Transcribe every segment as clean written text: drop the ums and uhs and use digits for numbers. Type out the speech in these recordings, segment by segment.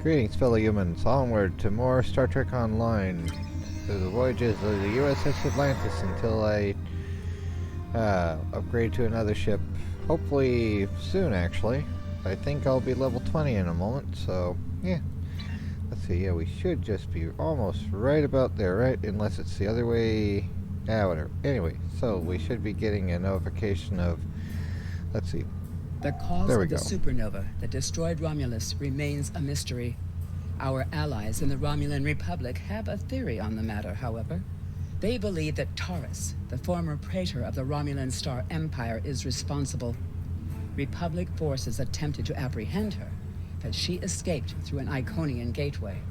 Greetings, fellow humans. Onward to more Star Trek Online. Through the voyages of the USS Atlantis until I upgrade to another ship. Hopefully soon, actually. I think I'll be level 20 in a moment, so yeah. Let's see, yeah, we should just be almost right about there, right? Unless it's the other way. Whatever. Anyway, so we should be getting a notification of, let's see. The cause There we of the go. supernova that destroyed Romulus remains a mystery. Our allies in the Romulan Republic have a theory on the matter, however. They believe that Taris, the former praetor of the Romulan Star Empire, is responsible. Republic forces attempted to apprehend her, but she escaped through an Iconian gateway.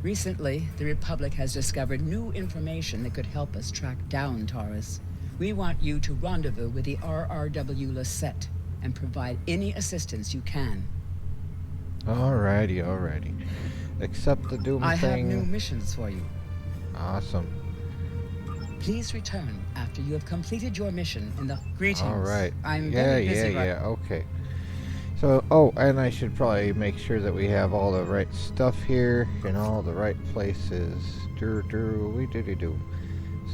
Recently, the Republic has discovered new information that could help us track down Taris. We want you to rendezvous with the RRW Lisette and provide any assistance you can. Alrighty. Accept the doom I thing. have new missions for you. Awesome. Please return after you have completed your mission in the... Greetings. Alright. I'm very busy Okay. So, oh, and I should probably make sure that we have all the right stuff here in all the right places. Do.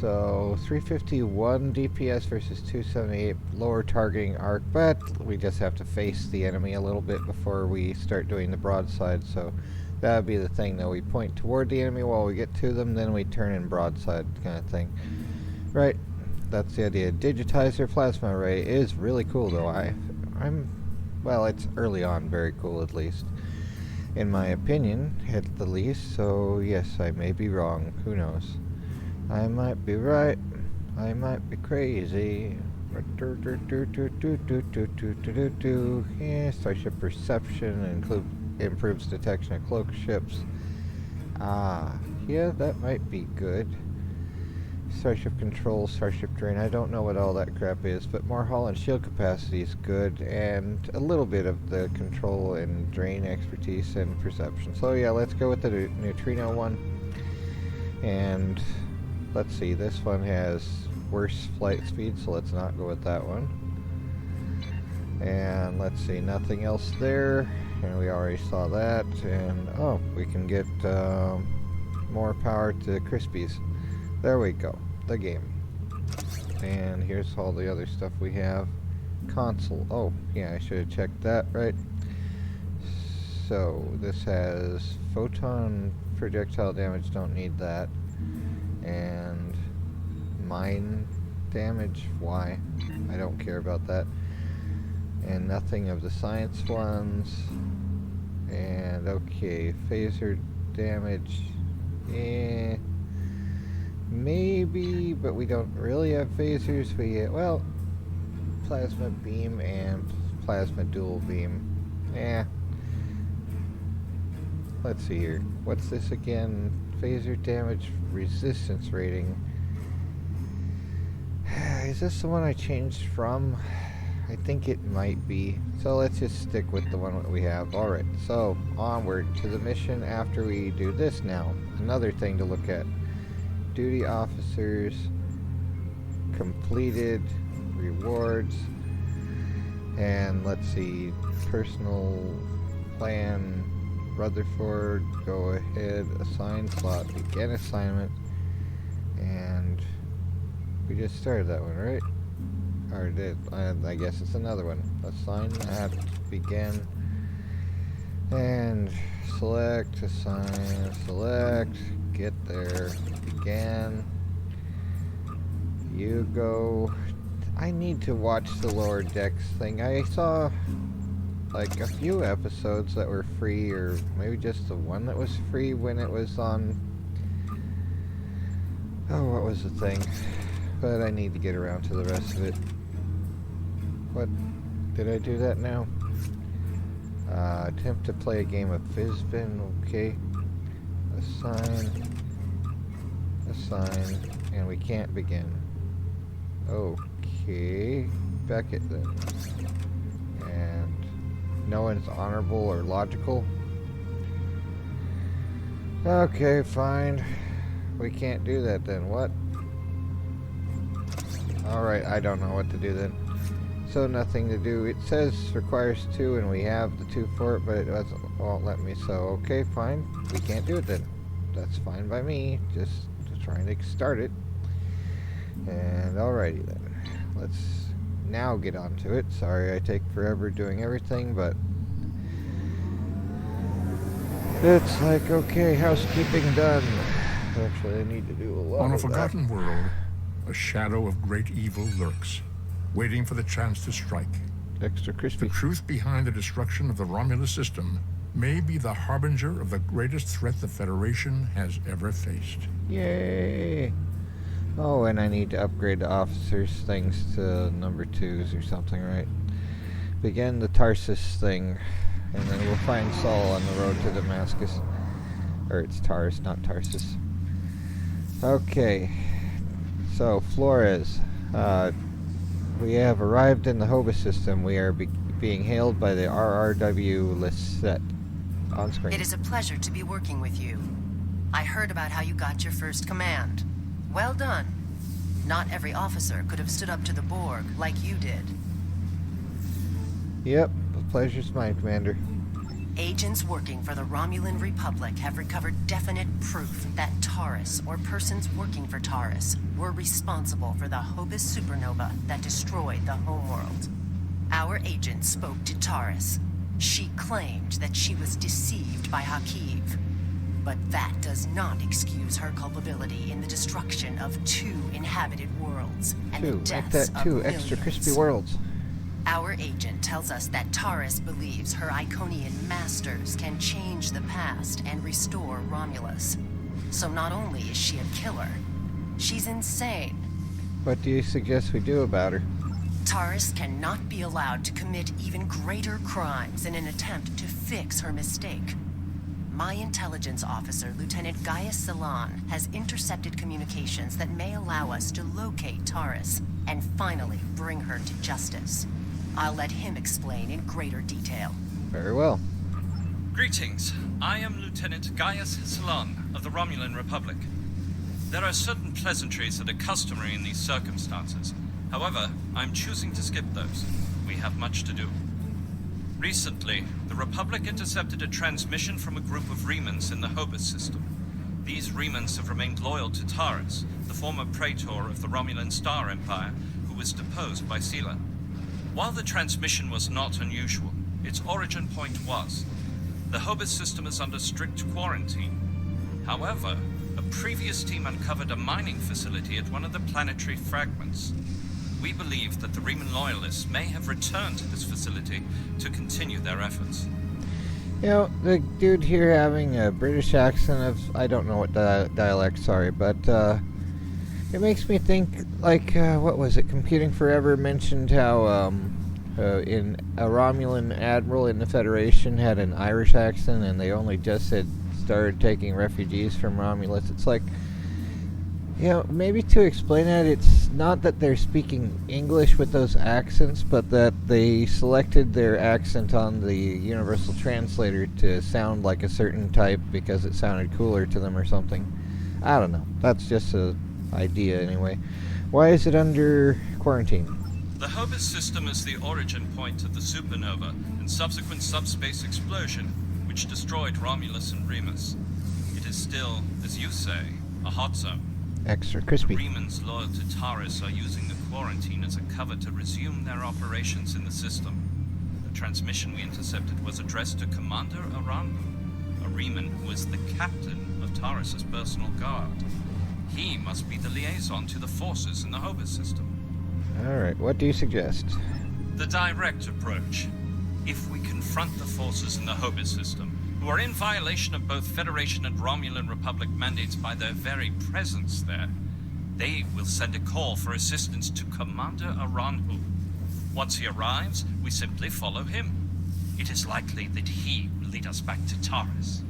So, 351 DPS versus 278 lower targeting arc, but we just have to face the enemy a little bit before we start doing the broadside, so that would be the thing, though. We point toward the enemy while we get to them, then we turn in broadside kind of thing. Right, that's the idea. Digitizer plasma array is really cool, though. Well, it's early on very cool, at least. In my opinion, at the least, so yes, I may be wrong. Who knows? I might be right. I might be crazy. Yeah, starship perception improves detection of cloaked ships. Yeah, that might be good. Starship control, starship drain. I don't know what all that crap is, but more hull and shield capacity is good, and a little bit of the control and drain expertise and perception. So yeah, let's go with the neutrino one. And let's see, this one has worse flight speed, so let's not go with that one. And let's see, nothing else there, and we already saw that. And oh, we can get more power to Crispies. There we go, the game. And here's all the other stuff we have. Console, oh yeah, I should have checked that, right? So this has photon projectile damage, don't need that. And mine damage, why? I don't care about that. And nothing of the science ones. And okay, phaser damage, maybe, but we don't really have phasers. Well, plasma beam and plasma dual beam. Let's see here. What's this again? Phaser damage resistance rating. Is this the one I changed from? I think it might be. So let's just stick with the one that we have. Alright, so onward to the mission after we do this now. Another thing to look at. Duty officers, completed, rewards, and let's see, personal plan, Rutherford, go ahead, assign slot, begin assignment, and we just started that one, right? Or did, I guess it's another one. Assign that, begin, and select, assign, select, get there, begin, you go. I need to watch the lower decks thing. I saw like a few episodes that were free, or maybe just the one that was free when it was on, oh, what was the thing? But I need to get around to the rest of it. What? Did I do that now? Attempt to play a game of Fizbin, okay. Assign, and we can't begin. Okay, Beckett then. And no one's honorable or logical. Okay, fine. We can't do that then, what? Alright, I don't know what to do then. so nothing to do. It says requires 2 and we have the 2 for it, but it won't let me, so okay, fine. We can't do it then. That's fine by me. Just trying to start it. And alrighty then. Let's now get onto it. Sorry I take forever doing everything, but it's like, okay, housekeeping done. Actually, I need to do a lot On a of that. forgotten world, a shadow of great evil lurks, waiting for the chance to strike. Extra The crispy. truth behind the destruction of the Romulus system may be the harbinger of the greatest threat the Federation has ever faced. Yay! Oh, and I need to upgrade the officers' things to number 2s or something, right? Begin the Tarsis thing, and then we'll find Saul on the road to Damascus. Or it's Taris, not Tarsus. Okay. So, Flores. We have arrived in the Hobus system. We are being hailed by the RRW Lisette on screen. It is a pleasure to be working with you. I heard about how you got your first command. Well done. Not every officer could have stood up to the Borg like you did. Yep, the pleasure's mine, Commander. Agents working for the Romulan Republic have recovered definite proof that Taris, or persons working for Taris, were responsible for the Hobus supernova that destroyed the homeworld. Our agent spoke to Taris. She claimed that she was deceived by Hakiv. But that does not excuse her culpability in the destruction of 2 inhabited worlds and the Make deaths that of 2 extra crispy millions. worlds. Our agent tells us that Taris believes her Iconian masters can change the past and restore Romulus. So not only is she a killer, she's insane. What do you suggest we do about her? Taris cannot be allowed to commit even greater crimes in an attempt to fix her mistake. My intelligence officer, Lieutenant Gaius Selan, has intercepted communications that may allow us to locate Taris and finally bring her to justice. I'll let him explain in greater detail. Very well. Greetings. I am Lieutenant Gaius Sela of the Romulan Republic. There are certain pleasantries that are customary in these circumstances. However, I'm choosing to skip those. We have much to do. Recently, the Republic intercepted a transmission from a group of Remans in the Hobus system. These Remans have remained loyal to Taris, the former praetor of the Romulan Star Empire, who was deposed by Sela. While the transmission was not unusual, its origin point was. The Hobus system is under strict quarantine. However, a previous team uncovered a mining facility at one of the planetary fragments. We believe that the Reman loyalists may have returned to this facility to continue their efforts. You know, the dude here having a British accent of, I don't know what dialect, sorry, but it makes me think, like, what was it, Computing Forever mentioned how in a Romulan admiral in the Federation had an Irish accent and they only just had started taking refugees from Romulus. It's like, you know, maybe to explain that, it's not that they're speaking English with those accents, but that they selected their accent on the Universal Translator to sound like a certain type because it sounded cooler to them or something. I don't know. That's just an idea anyway. Why is it under quarantine? The Hobus system is the origin point of the supernova and subsequent subspace explosion, which destroyed Romulus and Remus. It is still, as you say, a hot zone. Extra crispy. Remans loyal to Taris are using the quarantine as a cover to resume their operations in the system. The transmission we intercepted was addressed to Commander Aranbu, a Reman who is the captain of Taris' personal guard. He must be the liaison to the forces in the Hobus system. Alright, what do you suggest? The direct approach. If we confront the forces in the Hobus system, who are in violation of both Federation and Romulan Republic mandates by their very presence there, they will send a call for assistance to Commander Aranhu. Once he arrives, we simply follow him. It is likely that he will lead us back to Taris.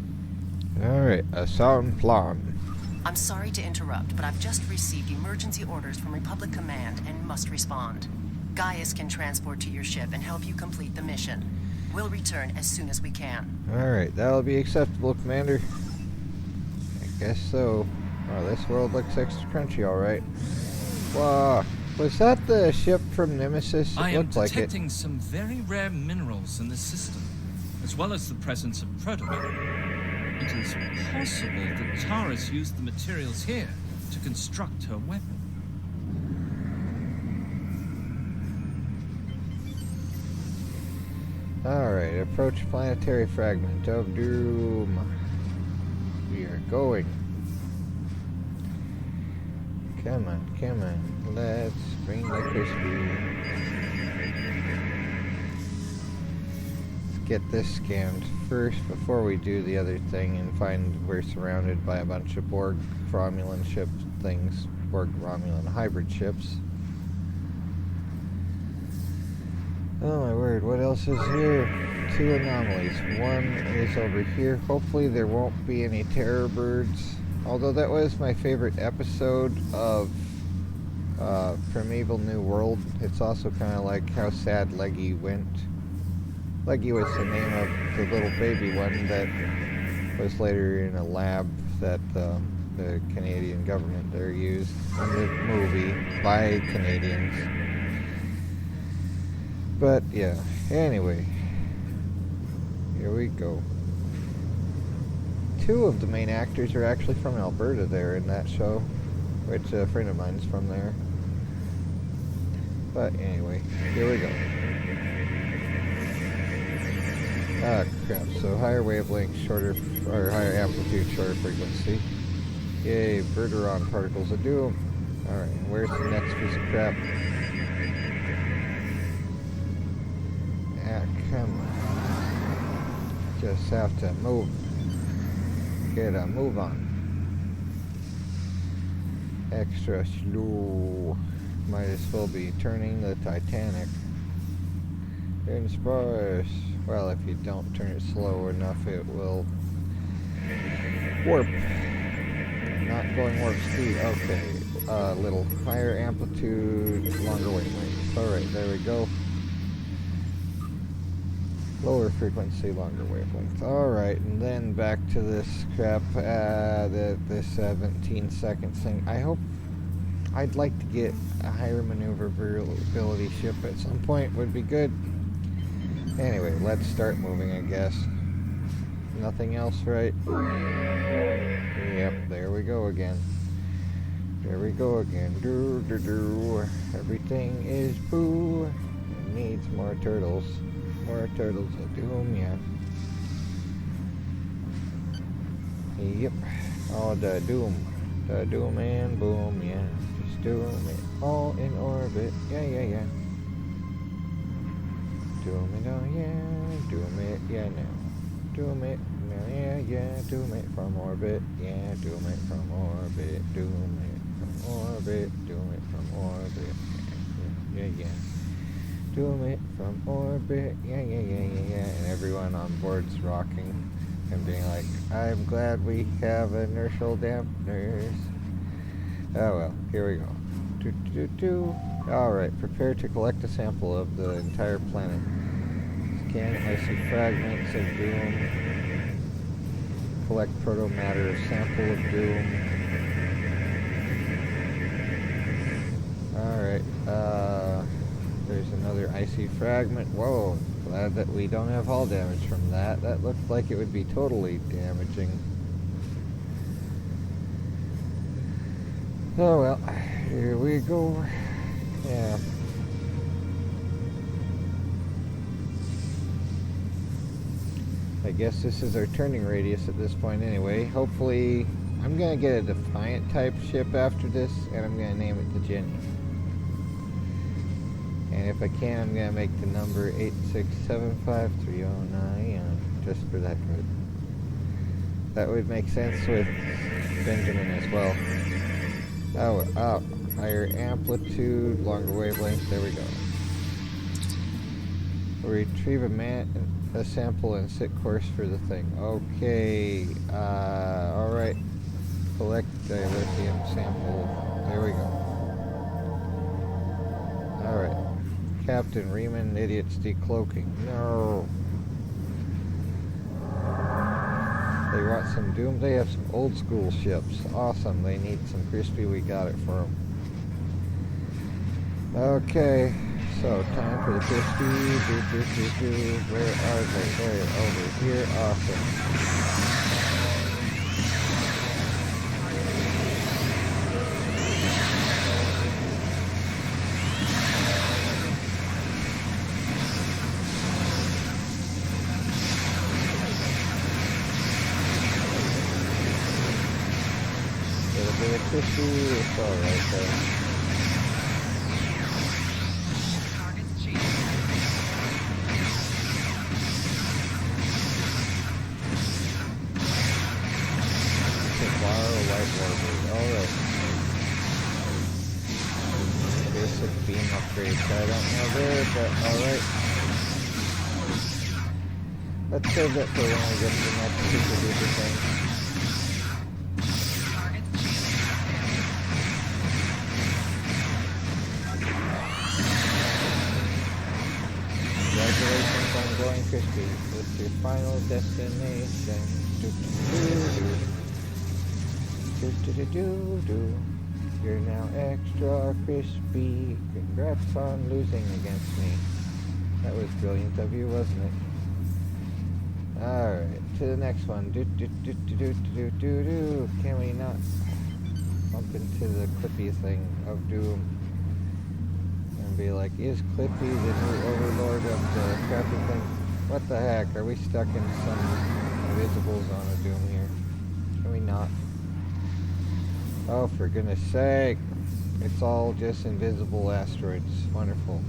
Alright, a sound plan. I'm sorry to interrupt, but I've just received emergency orders from Republic Command and must respond. Gaius can transport to your ship and help you complete the mission. We'll return as soon as we can. Alright, that'll be acceptable, Commander. I guess so. Oh, this world looks extra crunchy, alright. Whoa. Was that the ship from Nemesis? It I am looked like it. detecting some very rare minerals in the system, as well as the presence of protomatter. It is possible that Taris used the materials here to construct her weapon. Alright, approach planetary fragment of doom. We are going. Come on, come on. Let's bring the crispy. Let's get this scanned first before we do the other thing and find we're surrounded by a bunch of Borg Romulan ship things. Borg Romulan hybrid ships. Oh my word, what else is here? 2 anomalies. One is over here. Hopefully there won't be any terror birds. Although that was my favorite episode of Primeval New World. It's also kind of like how sad Leggy went. Leggy was the name of the little baby one that was later in a lab that the Canadian government there used in the movie by Canadians. But yeah, anyway, here we go. 2 of the main actors are actually from Alberta there in that show, which a friend of mine's from there. But anyway, here we go. Ah crap, so higher wavelength, shorter, or higher amplitude, shorter frequency. Yay, Verteron particles of doom. Alright, where's the next piece of crap? Come on. Just have to move. Get a move on. Extra slow. Might as well be turning the Titanic. In space. Well, if you don't turn it slow enough, it will warp. Not going warp speed. Okay. Little higher amplitude, longer wavelength. Alright, there we go. Lower frequency, longer wavelength. Alright, and then back to this crap, this 17 seconds thing. I'd like to get a higher maneuverability ship at some point, would be good. Anyway, let's start moving, I guess. Nothing else, right? Yep, there we go again. There we go again. Everything is poo. It needs more turtles. More turtles of doom, yeah. Yep. Oh, the doom. The doom and boom, yeah. Just doom it all in orbit. Yeah, yeah, yeah. Doom it, oh yeah. Doom it, yeah, now. Doom it, yeah, yeah. Doom it from orbit. Yeah, doom it from orbit. Doom it from orbit. Doom it from orbit. Yeah, yeah, yeah. Doom it from orbit, yeah, yeah, yeah, yeah, yeah. And everyone on board's rocking and being like, I'm glad we have inertial dampeners. Oh well, here we go. Alright, prepare to collect a sample of the entire planet. Scan icy fragments of doom. Collect proto-matter, sample of doom. Alright, there's another icy fragment. Whoa, glad that we don't have hull damage from that. That looked like it would be totally damaging. Oh well, here we go. Yeah. I guess this is our turning radius at this point anyway. Hopefully, I'm going to get a Defiant type ship after this, and I'm going to name it the Jenny. And if I can, I'm going to make the number 8675309 just for that good. That would make sense with Benjamin as well. Oh, higher amplitude, longer wavelength, there we go. Retrieve a sample and set course for the thing. Okay, alright. Collect a lithium sample. There we go. Alright. Captain Riemann, idiots decloaking. No. They want some doom. They have some old school ships. Awesome. They need some crispy. We got it for them. Okay, so time for the crispy. Where are they? They're over here. Awesome. Little bit of crispy. It's alright though. Alright. Basic beam upgrades. I don't know there, but alright. Let's save that for when we get to the next super duper thing. Congratulations on going crispy. It's your final destination. You're now extra crispy. Congrats on losing against me. That was brilliant of you, wasn't it? Alright, to the next one. Can we not bump into the Clippy thing of doom? And be like, is Clippy the new overlord of the crafting thing? What the heck? Are we stuck in some invisible zone of doom here? Can we not? Oh, for goodness sake. It's all just invisible asteroids. Wonderful.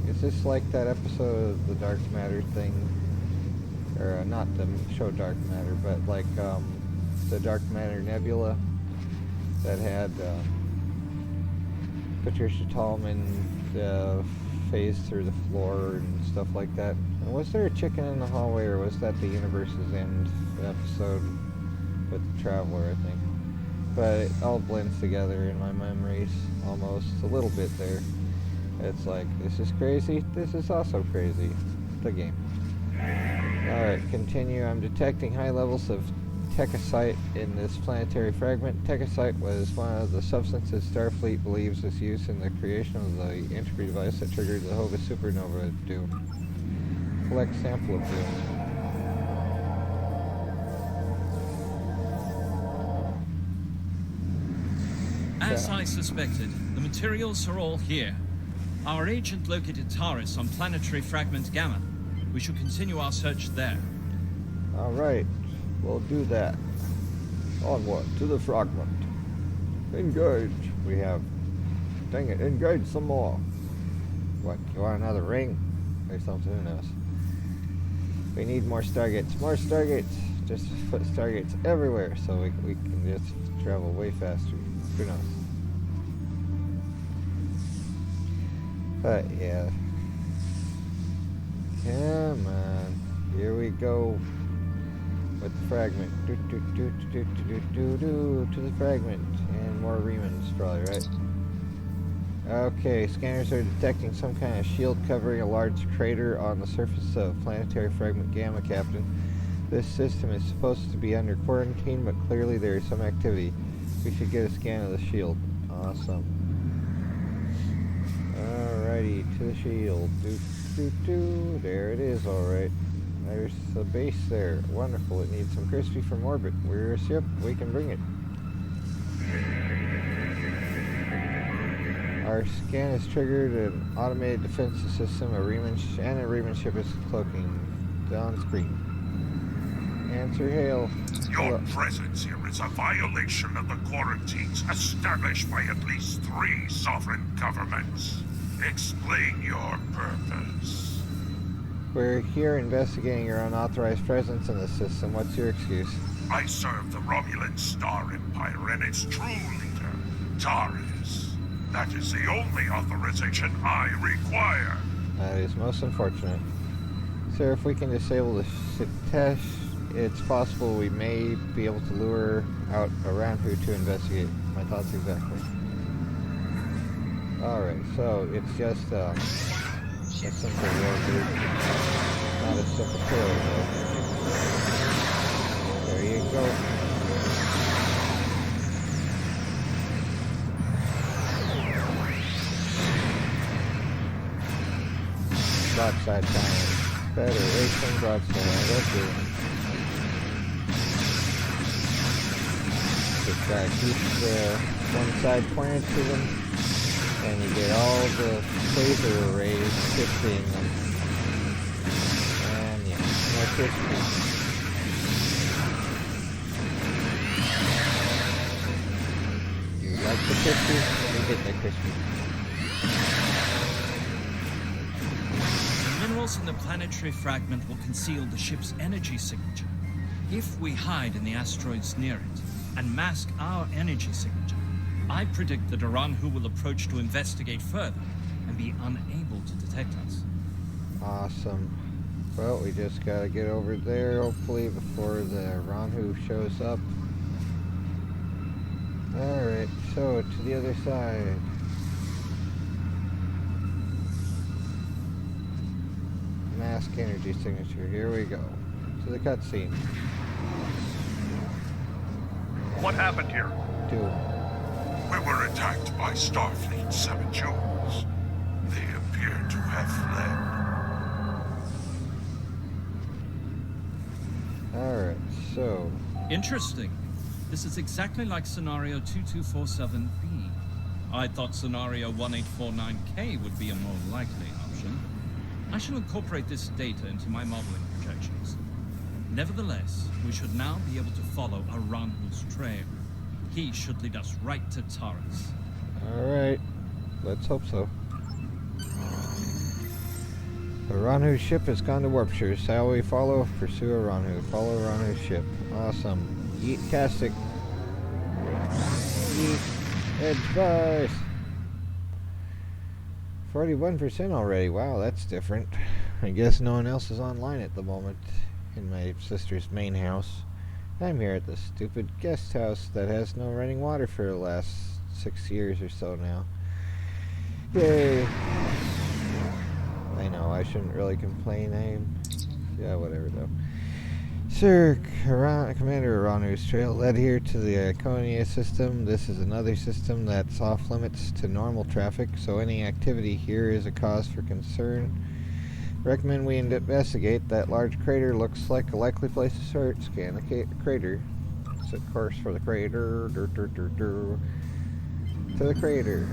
Is this like that episode of the Dark Matter thing? Or not the show Dark Matter, but like the Dark Matter Nebula that had Patricia Tallman phase through the floor and stuff like that. And was there a chicken in the hallway, or was that the Universe's End episode with the Traveler, I think? But it all blends together in my memories, almost a little bit there. It's like, this is crazy, this is also crazy. The game. Alright, continue. I'm detecting high levels of techosite in this planetary fragment. Techosite was one of the substances Starfleet believes is used in the creation of the entropy device that triggered the Hoga supernova doom. Collect sample of doom. As I suspected, the materials are all here. Our agent located Taris on planetary fragment Gamma. We should continue our search there. Alright, we'll do that. Onward to the fragment. Engage. We have... Dang it, engage some more. What, you want another ring? Or something, who knows? We need more Stargates. More Stargates! Just put Stargates everywhere so we can just travel way faster. Who knows? But yeah. Come on. Here we go. With the fragment. To the fragment. And more remnants probably, right? Okay, scanners are detecting some kind of shield covering a large crater on the surface of planetary fragment Gamma, Captain. This system is supposed to be under quarantine, but clearly there is some activity. We should get a scan of the shield. Awesome. Alrighty, to the shield. There it is, alright. There's the base there. Wonderful. It needs some crispy from orbit. We're a ship. We can bring it. Our scan has triggered an automated defense system. A Riemann ship is cloaking. On screen. Answer hail. Your presence here is a violation of the quarantines established by at least 3 sovereign governments. Explain your purpose. We're here investigating your unauthorized presence in the system. What's your excuse? I serve the Romulan Star Empire and its true leader, Taris. That is the only authorization I require. That is most unfortunate. Sir, if we can disable the Sitesh, it's possible we may be able to lure out around here to investigate. My thoughts exactly. Alright, so it's just a simple war group. Not a simple killer, though. There you go. broadside time. Federation broadside. Okay. Just gotta keep the one side pointed to them, and you get all the laser arrays shifting them. And yeah, more crispy. Like the crispy, you get the crispy. The minerals in the planetary fragment will conceal the ship's energy signature. If we hide in the asteroids near it and mask our energy signature, I predict that Aranhu will approach to investigate further and be unable to detect us. Awesome. Well, we just gotta get over there, hopefully, before the Aranhu shows up. Alright, so to the other side. Mask energy signature, here we go. To the cutscene. What happened here? Doom. We were attacked by Starfleet 7 Jones. They appear to have fled. Alright, so. Interesting. This is exactly like scenario 2247B. I thought scenario 1849K would be a more likely option. I shall incorporate this data into my modeling projections. Nevertheless, we should now be able to follow Aranhu's trail. He should lead us right to Taris. Alright, let's hope so. Aranhu's ship has gone to Warpshire. Shall we follow? Pursue Aranhu. Follow Aranhu's ship. Awesome. Yeet-tastic. Yeet. Advice. 41% already. Wow, that's different. I guess no one else is online at the moment in my sister's main house. I'm here at the stupid guest house that has no running water for the last 6 years or so now. Yay! I know, I shouldn't really complain. Yeah, whatever though. Sir, Commander Aranhu's trail led here to the Iconia system. This is another system that's off limits to normal traffic, so any activity here is a cause for concern. Recommend we investigate. That large crater looks like a likely place to start. Scan the crater. Set course for the crater. To the crater.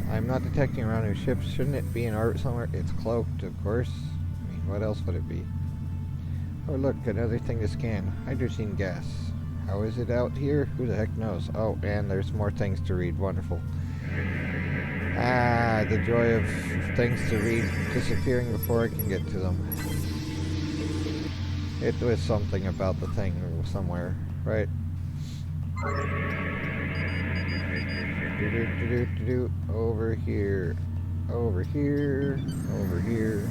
I'm not detecting Aranhu's ship. Shouldn't it be in orbit somewhere? It's cloaked, of course. I mean, what else would it be? Oh look, another thing to scan. Hydrogen gas. How is it out here? Who the heck knows? Oh, and there's more things to read. Wonderful. Ah, the joy of things to read disappearing before I can get to them. It was something about the thing somewhere, right? Over here. Over here. Over here.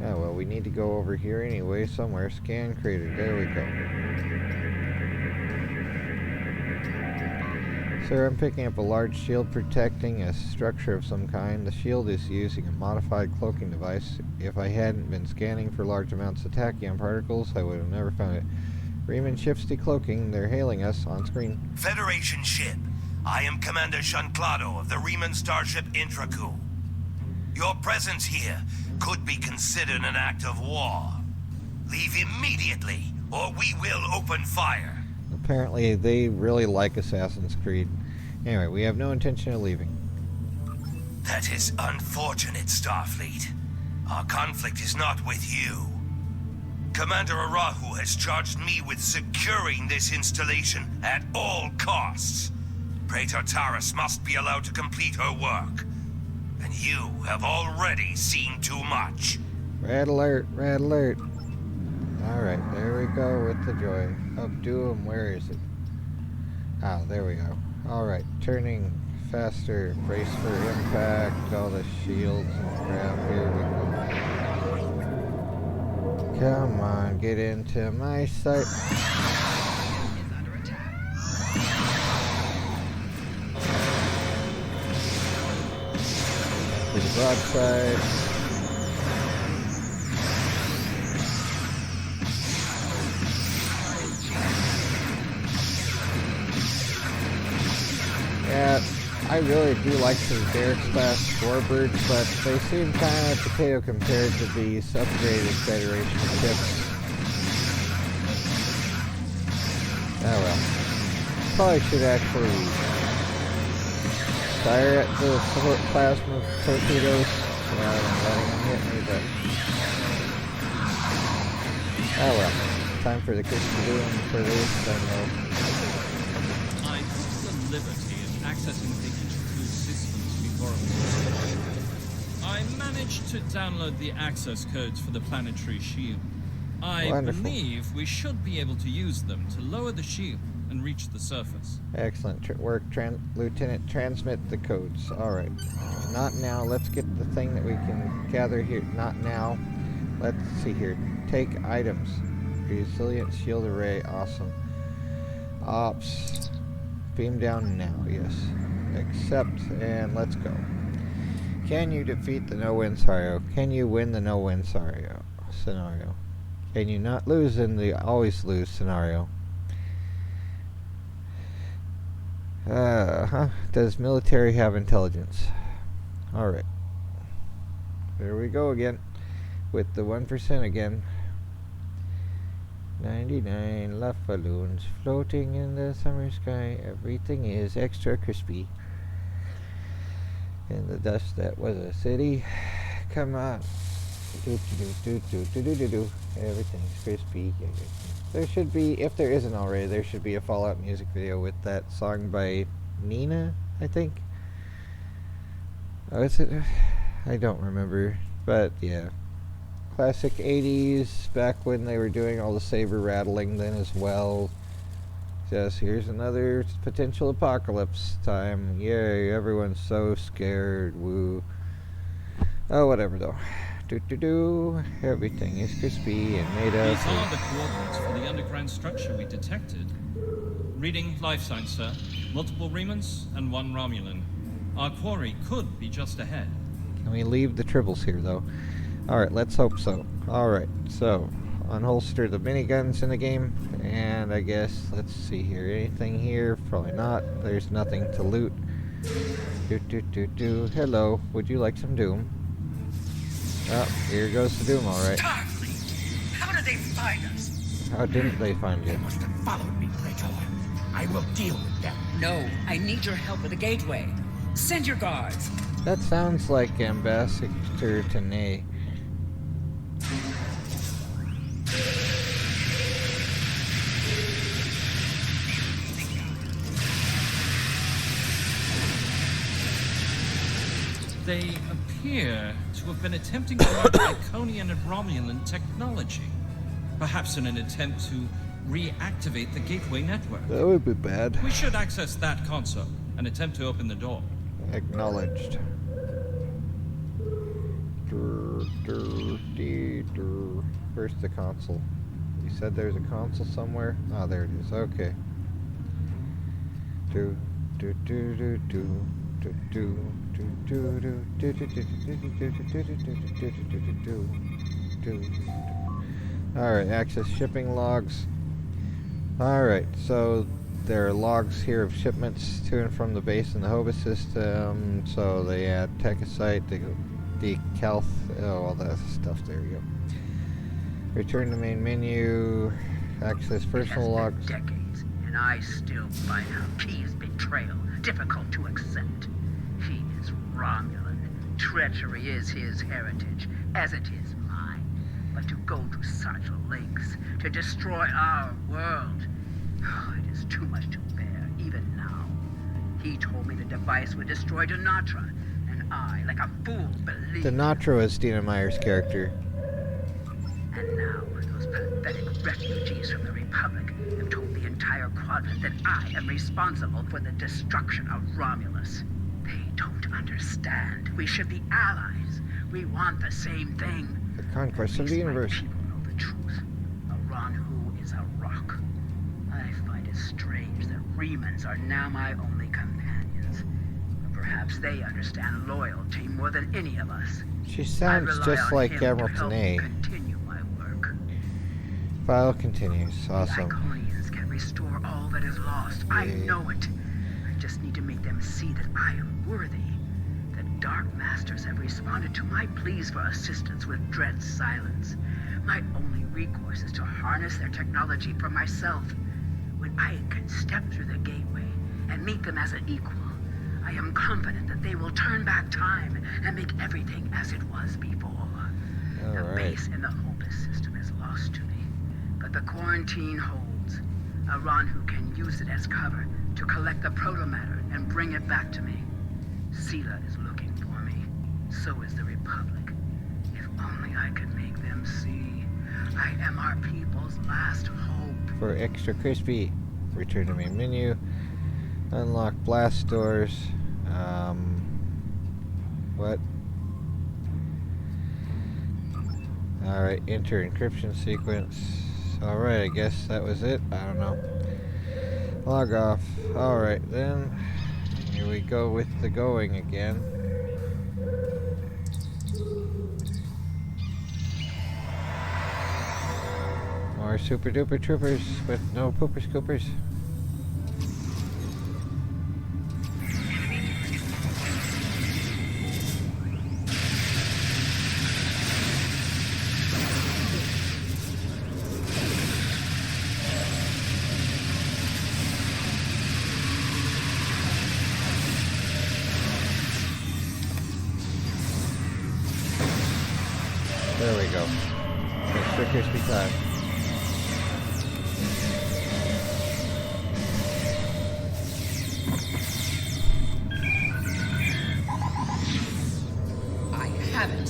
Oh, well, we need to go over here anyway, somewhere. Scan crater. There we go. Sir, I'm picking up a large shield protecting a structure of some kind. The shield is using a modified cloaking device. If I hadn't been scanning for large amounts of tachyon particles, I would have never found it. Riemann ship's decloaking. They're hailing us on screen. Federation ship. I am Commander Shanclado of the Riemann starship Intraku. Your presence here could be considered an act of war. Leave immediately, or we will open fire. Apparently, they really like Assassin's Creed. Anyway, we have no intention of leaving. That is unfortunate, Starfleet. Our conflict is not with you. Commander Aranhu has charged me with securing this installation at all costs. Praetor Taris must be allowed to complete her work. And you have already seen too much. Red alert, red alert. Alright, there we go with the joy of doom. Where is it? Ah, there we go. Alright, turning faster. Brace for impact. All the shields and crap. Here we go. Come on, get into my sight. To the broadside. Yeah, I I really do like the Derek class warbirds, but they seem kind of potato compared to these upgraded Federation ships. Oh well. Probably should actually fire at the plasma torpedoes rather than letting them hit me, but oh well. Time for the Christian doom for this, I know. I took the liberty of accessing the HQ systems before it was. I managed to download the access codes for the planetary shield. I Wonderful. believe we should be able to use them to lower the shield and reach the surface. Excellent work, Lieutenant. Transmit the codes. Alright. Not now. Let's get the thing that we can gather here. Not now. Let's see here. Take items. Resilient shield array. Awesome. Ops. Beam down now. Yes. Accept. And let's go. Can you defeat the no-win scenario? Can you win the no-win scenario? Can you not lose in the always lose scenario? Does military have intelligence? Alright. There we go again. With the 1% again. 99 luftballoons floating in the summer sky. Everything is extra crispy. In the dust that was a city. Come on. Everything's crispy. There should be, if there isn't already, there should be a Fallout music video with that song by Nina, I think. Oh, is it? I don't remember. But, yeah. Classic 80s, back when they were doing all the saber rattling then as well. Just, here's another potential apocalypse time. Yay, everyone's so scared. Woo. Oh, whatever though. Everything is crispy and made up. These are the coordinates for the underground structure we detected. Reading life signs, sir. Multiple Remans and 1 Romulan. Our quarry could be just ahead. Can we leave the tribbles here though? Alright, let's hope so. Alright, so unholster the miniguns in the game, and I guess let's see here. Anything here? Probably not. There's nothing to loot. Hello, would you like some doom? Oh, here goes the doom, alright. Starfleet! How did they find us? How didn't they find you? They must have followed me, Praetor. I will deal with them. No, I need your help with the gateway. Send your guards. That sounds like Ambassador Tanay. They appear to have been attempting to learn Iconian and Romulan technology. Perhaps in an attempt to reactivate the gateway network. That would be bad. We should access that console and attempt to open the door. Acknowledged. Where's the console? You said there's a console somewhere? Oh, there it is. Okay. Alright, access shipping logs. Alright, so there are logs here of shipments to and from the base in the Hoba system. So they add Techosite, decalth, all that stuff. There you go. Return to main menu. Access personal logs. Decades, and I still find Key's betrayal difficult to accept. He is Romulan. Treachery is his heritage, as it is mine. But to go to such lengths to destroy our world, it is too much to bear, even now. He told me the device would destroy Denatra, and I, like a fool, believed. Denatra is Dina Meyer's character. And now, those pathetic refugees from the Republic have told the entire quadrant that I am responsible for the destruction of Romulus. They don't understand. We should be allies. We want the same thing. The conquest of the universe. People know the truth. A Ronhu is a rock. I find it strange that Remans are now my only companions. But perhaps they understand loyalty more than any of us. She I sounds rely just on like him to Admiral help Tanay. continue my work. File continues. Awesome. The Iconians can restore all that is lost. I Yeah. know it. just need to make them see that I am worthy. The Dark Masters have responded to my pleas for assistance with dread silence. My only recourse is to harness their technology for myself. When I can step through the gateway and meet them as an equal, I am confident that they will turn back time and make everything as it was before. The base in the Hopus system is lost to me, but the quarantine holds. A Ranhu can use it as cover to collect the protomatter and bring it back to me. Sela is looking for me. So is the Republic. If only I could make them see. I am our people's last hope. For extra crispy, return to main menu. Unlock blast doors. What? Alright, enter encryption sequence. Alright, I guess that was it. I don't know. Log off. Alright, then. Here we go with the going again. More super duper troopers with no poopers coopers. There we go. Extra crispy time. I have it.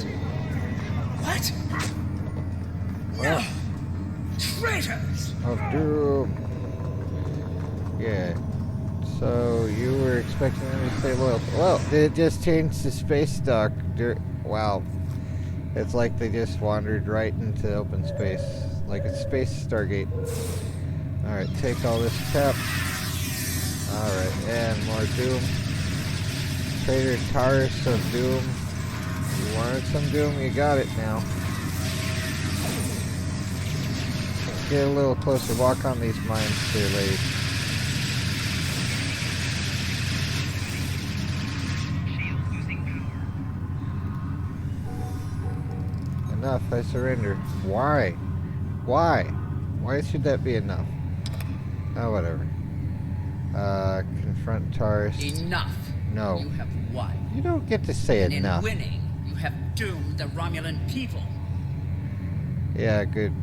What? Well, Traitors! of doom. Yeah. So you were expecting them to stay loyal. Well, it just changed to space dock. Wow. It's like they just wandered right into open space. Like a space Stargate. Alright, take all this crap. Alright, and more doom. Traitor Taris of doom. You wanted some doom? You got it now. Get a little closer. Walk on these mines here, ladies. Enough, I surrender. Why? Why? Why should that be enough? Oh, whatever. Confront Taris. Enough. No. You have won. You don't get to say And enough. in winning, you have doomed the Romulan people. Yeah, good.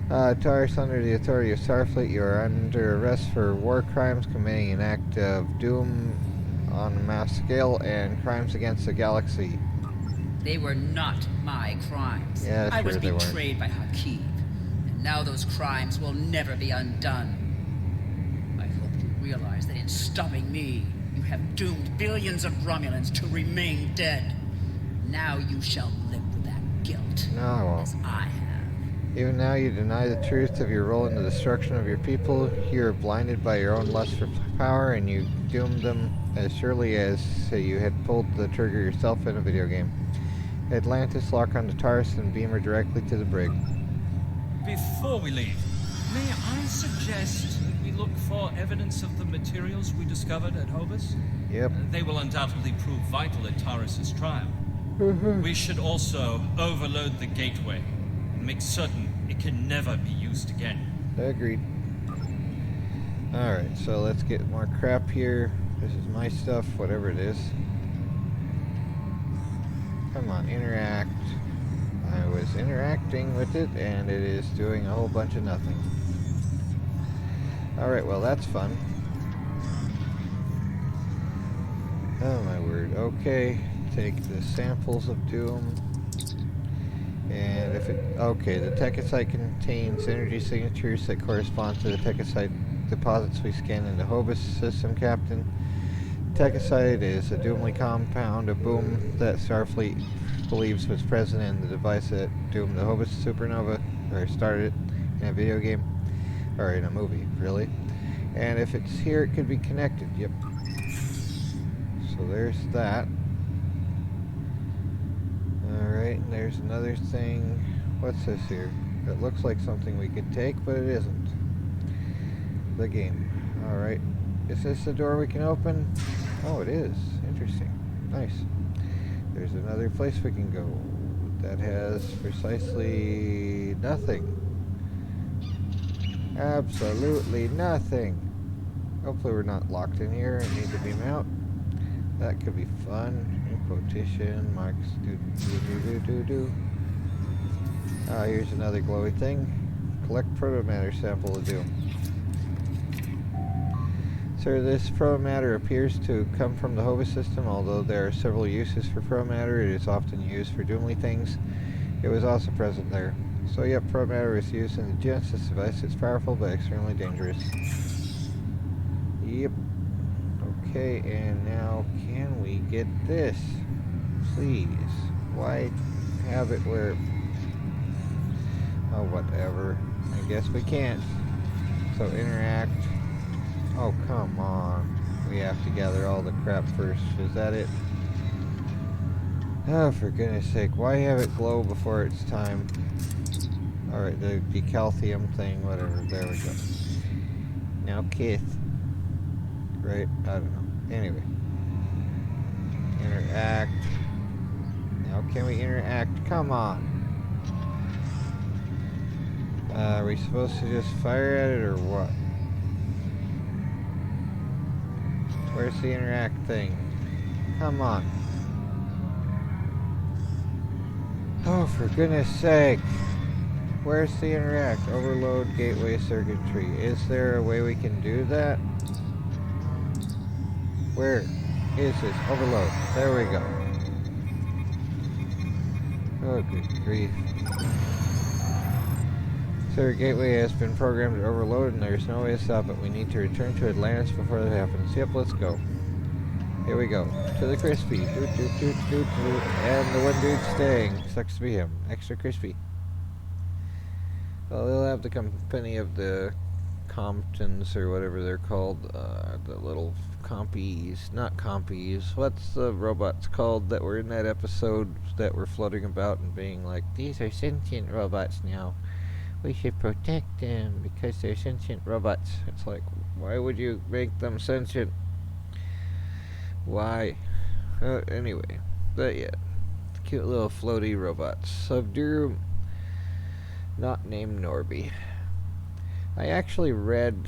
Taris, under the authority of Starfleet, you are under arrest for war crimes, committing an act of doom on a mass scale, and crimes against the galaxy. They were not my crimes. Yeah, I was sure they weren't. betrayed by Hakeem, and now those crimes will never be undone. I hope you realize that in stopping me, you have doomed billions of Romulans to remain dead. Now you shall live with that guilt, No, I won't. as I have. Even now, you deny the truth of your role in the destruction of your people. You are blinded by your own lust for power, and you doomed them as surely as you had pulled the trigger yourself in a video game. Atlantis, lock onto Taris and beam her directly to the brig. Before we leave, may I suggest that we look for evidence of the materials we discovered at Hobus? Yep. They will undoubtedly prove vital at Taris' trial. We should also overload the gateway and make certain it can never be used again. Agreed. Alright, so let's get more crap here. This is my stuff, whatever it is. Come on, interact. I was interacting with it, and it is doing a whole bunch of nothing. Alright, well that's fun. Oh my word. Okay, take the samples of Doom. And if it... Okay, the Tekasite contains energy signatures that correspond to the Tekasite deposits we scanned in the Hobus system, Captain. Tekasite is a doomly compound, a boom that Starfleet believes was present in the device that doomed the Hobus supernova, or started it in a video game, or in a movie, really. And if it's here, it could be connected, yep. So there's that. Alright, and there's another thing. What's this here? It looks like something we could take, but it isn't. The game. Alright. Is this the door we can open? Oh, it is. Interesting. Nice. There's another place we can go that has precisely nothing. Absolutely nothing. Hopefully we're not locked in here and need to beam out. That could be fun. In quotation marks. Here's another glowy thing. Collect protomatter sample to do. Sir, this protomatter appears to come from the Hova system. Although there are several uses for protomatter, it is often used for doomly things. It was also present there. So yep, protomatter is used in the Genesis device. It's powerful but extremely dangerous. Yep. Okay, and now can we get this? Please. Why have it where... Oh, whatever. I guess we can't. So interact. Oh, come on. We have to gather all the crap first. Is that it? Oh, for goodness sake. Why have it glow before it's time? Alright, the decalcium thing, whatever. There we go. Now, Kith. Right? I don't know. Anyway. Interact. Now, can we interact? Come on. Are we supposed to just fire at it or what? Where's the interact thing? Come on. Oh, for goodness sake. Where's the interact? Overload gateway circuitry. Is there a way we can do that? Where is this? Overload. There we go. Oh, good grief. Sir, gateway has been programmed to overload and there's no way to stop it. We need to return to Atlantis before that happens. Yep, let's go. Here we go. To the crispy. Doot, doot, doot, doot, doot. And the one dude staying. Sucks to be him. Extra crispy. Well, they'll have the company of the Comptons or whatever they're called. The little compies. Not compies. What's the robots called that were in that episode that were floating about and being like, these are sentient robots now. We should protect them because they're sentient robots. It's like, why would you make them sentient? Why? Anyway, but yeah, cute little floaty robots. Subdue, not named Norby. I actually read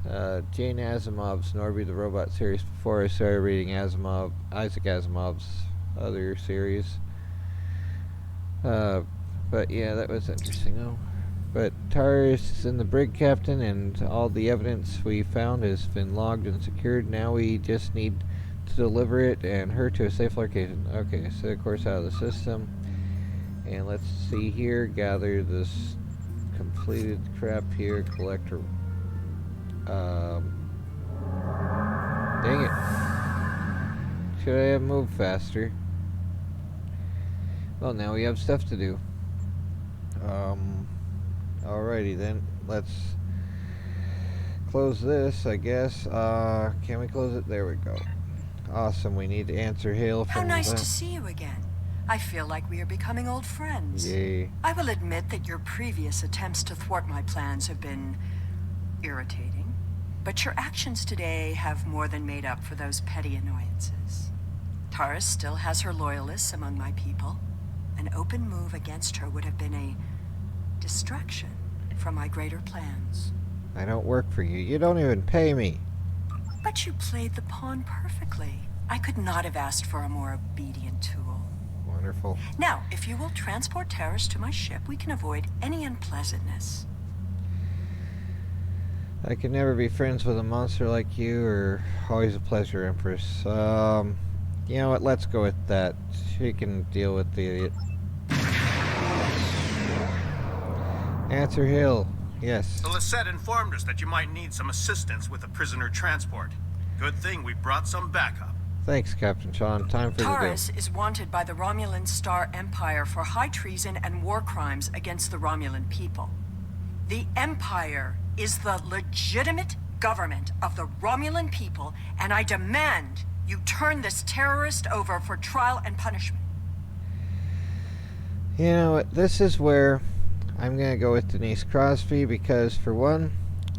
Jane Asimov's Norby the Robot series before I started reading Isaac Asimov's other series. But yeah, that was interesting though. But Taris is in the brig, Captain, and all the evidence we found has been logged and secured. Now we just need to deliver it and her to a safe location. Okay, so of course out of the system. And let's see here, gather this completed crap here, collector. Dang it. Should I have moved faster? Well, now we have stuff to do. Alrighty then, let's close this, I guess. Can we close it? There we go. Awesome, we need to answer hail from How nice to see you again. I feel like we are becoming old friends. Yay. I will admit that your previous attempts to thwart my plans have been irritating, but your actions today have more than made up for those petty annoyances. Taris still has her loyalists among my people. An open move against her would have been a distraction from my greater plans. I don't work for you. You don't even pay me. But you played the pawn perfectly. I could not have asked for a more obedient tool. Wonderful. Now, if you will transport Taris to my ship, we can avoid any unpleasantness. I could never be friends with a monster like you, or always a pleasure, Empress. You know what? Let's go with that. She can deal with the idiot. Answer Hill. Yes. The Lisette informed us that you might need some assistance with the prisoner transport. Good thing we brought some backup. Thanks, Captain Sean. Time for the Taris is wanted by the Romulan Star Empire for high treason and war crimes against the Romulan people. The Empire is the legitimate government of the Romulan people, and I demand you turn this terrorist over for trial and punishment. You know what? This is where I'm going to go with Denise Crosby because, for one,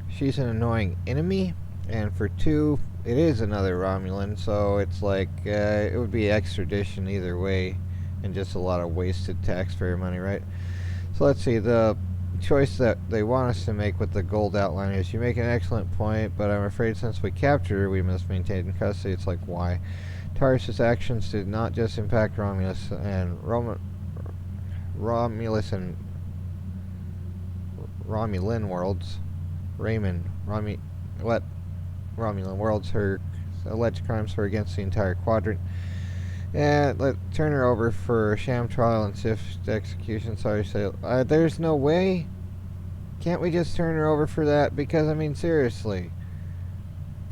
she's an annoying enemy, And for 2, it is another Romulan, so it's like, it would be extradition either way, and just a lot of wasted taxpayer money, right? So let's see, the choice that they want us to make with the gold outline is, you make an excellent point, but I'm afraid since we captured her, we must maintain custody. It's like, why? Taris' actions did not just impact Romulus and Romulan worlds. Romulan worlds. Her alleged crimes were against the entire quadrant. And turn her over for a sham trial and swift execution. Sorry, Sela. There's no way. Can't we just turn her over for that? Because, I mean, seriously.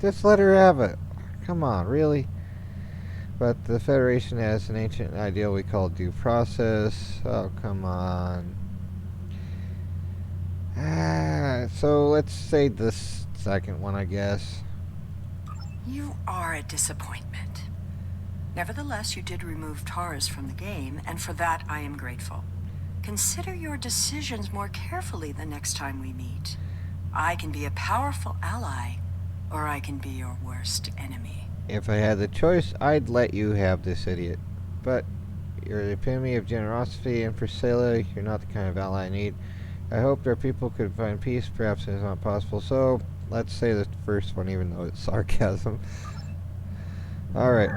Just let her have it. Come on, really? But the Federation has an ancient ideal we call due process. Oh, come on. So let's say this second one, I guess. You are a disappointment. Nevertheless, you did remove Taris from the game, and for that I am grateful. Consider your decisions more carefully the next time we meet. I can be a powerful ally, or I can be your worst enemy. If I had the choice, I'd let you have this idiot. But you're the epitome of generosity, and for Sela, you're not the kind of ally I need. I hoped our people could find peace. Perhaps it's not possible, so let's say the first one, even though it's sarcasm. Alright.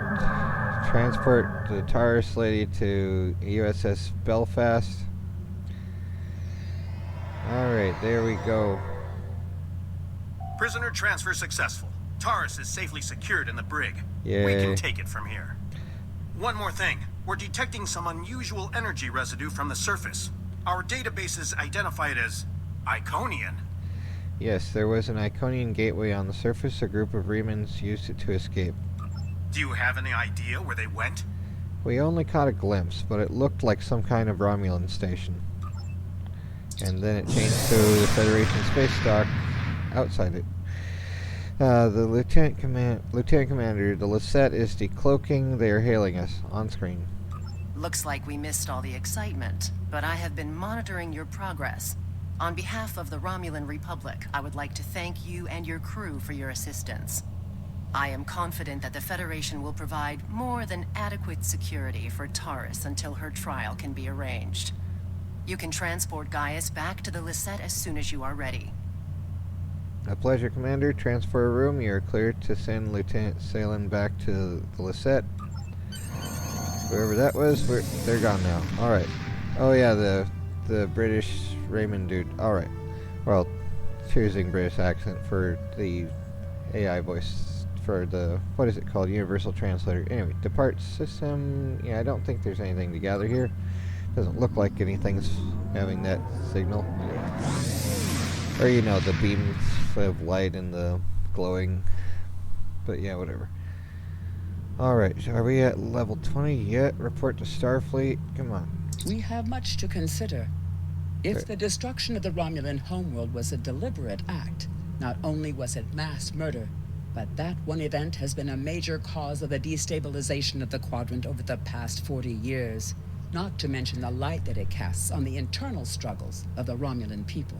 Transport the Taris lady to USS Belfast. Alright, there we go. Prisoner transfer successful. Taris is safely secured in the brig. Yay. We can take it from here. One more thing. We're detecting some unusual energy residue from the surface. Our databases identify it as Iconian. Yes, there was an Iconian gateway on the surface. A group of Remans used it to escape. Do you have any idea where they went? We only caught a glimpse, but it looked like some kind of Romulan station. And then it changed to the Federation space dock outside it. The Lieutenant Commander, the Lisette is decloaking. They are hailing us on screen. Looks like we missed all the excitement, but I have been monitoring your progress. On behalf of the Romulan Republic, I would like to thank you and your crew for your assistance. I am confident that the Federation will provide more than adequate security for Taris until her trial can be arranged. You can transport Gaius back to the Lisette as soon as you are ready. A pleasure, Commander. Transfer room. You are cleared to send Lieutenant Sela back to the Lisette. Whoever that was, they're gone now. Alright. Oh yeah, the British Raymond dude. Alright. Well, choosing British accent for the AI voice for the, what is it called? Universal Translator. Anyway, depart system. Yeah, I don't think there's anything to gather here. Doesn't look like anything's having that signal. Or, you know, the beams of light and the glowing. But yeah, whatever. Alright, are we at level 20 yet? Report to Starfleet. Come on. We have much to consider. If the destruction of the Romulan homeworld was a deliberate act, not only was it mass murder, but that one event has been a major cause of the destabilization of the quadrant over the past 40 years, not to mention the light that it casts on the internal struggles of the Romulan people.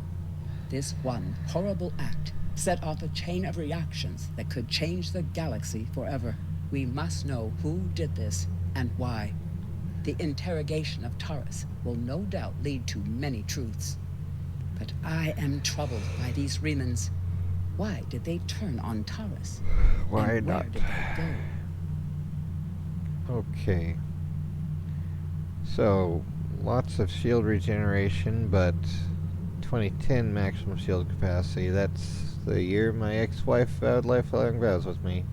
This one horrible act set off a chain of reactions that could change the galaxy forever. We must know who did this and why. The interrogation of Taris will no doubt lead to many truths. But I am troubled by these Remans. Why did they turn on Taris? Why and not? Where did they go? Okay. So, lots of shield regeneration, but 2010 maximum shield capacity. That's the year my ex-wife vowed lifelong vows with me.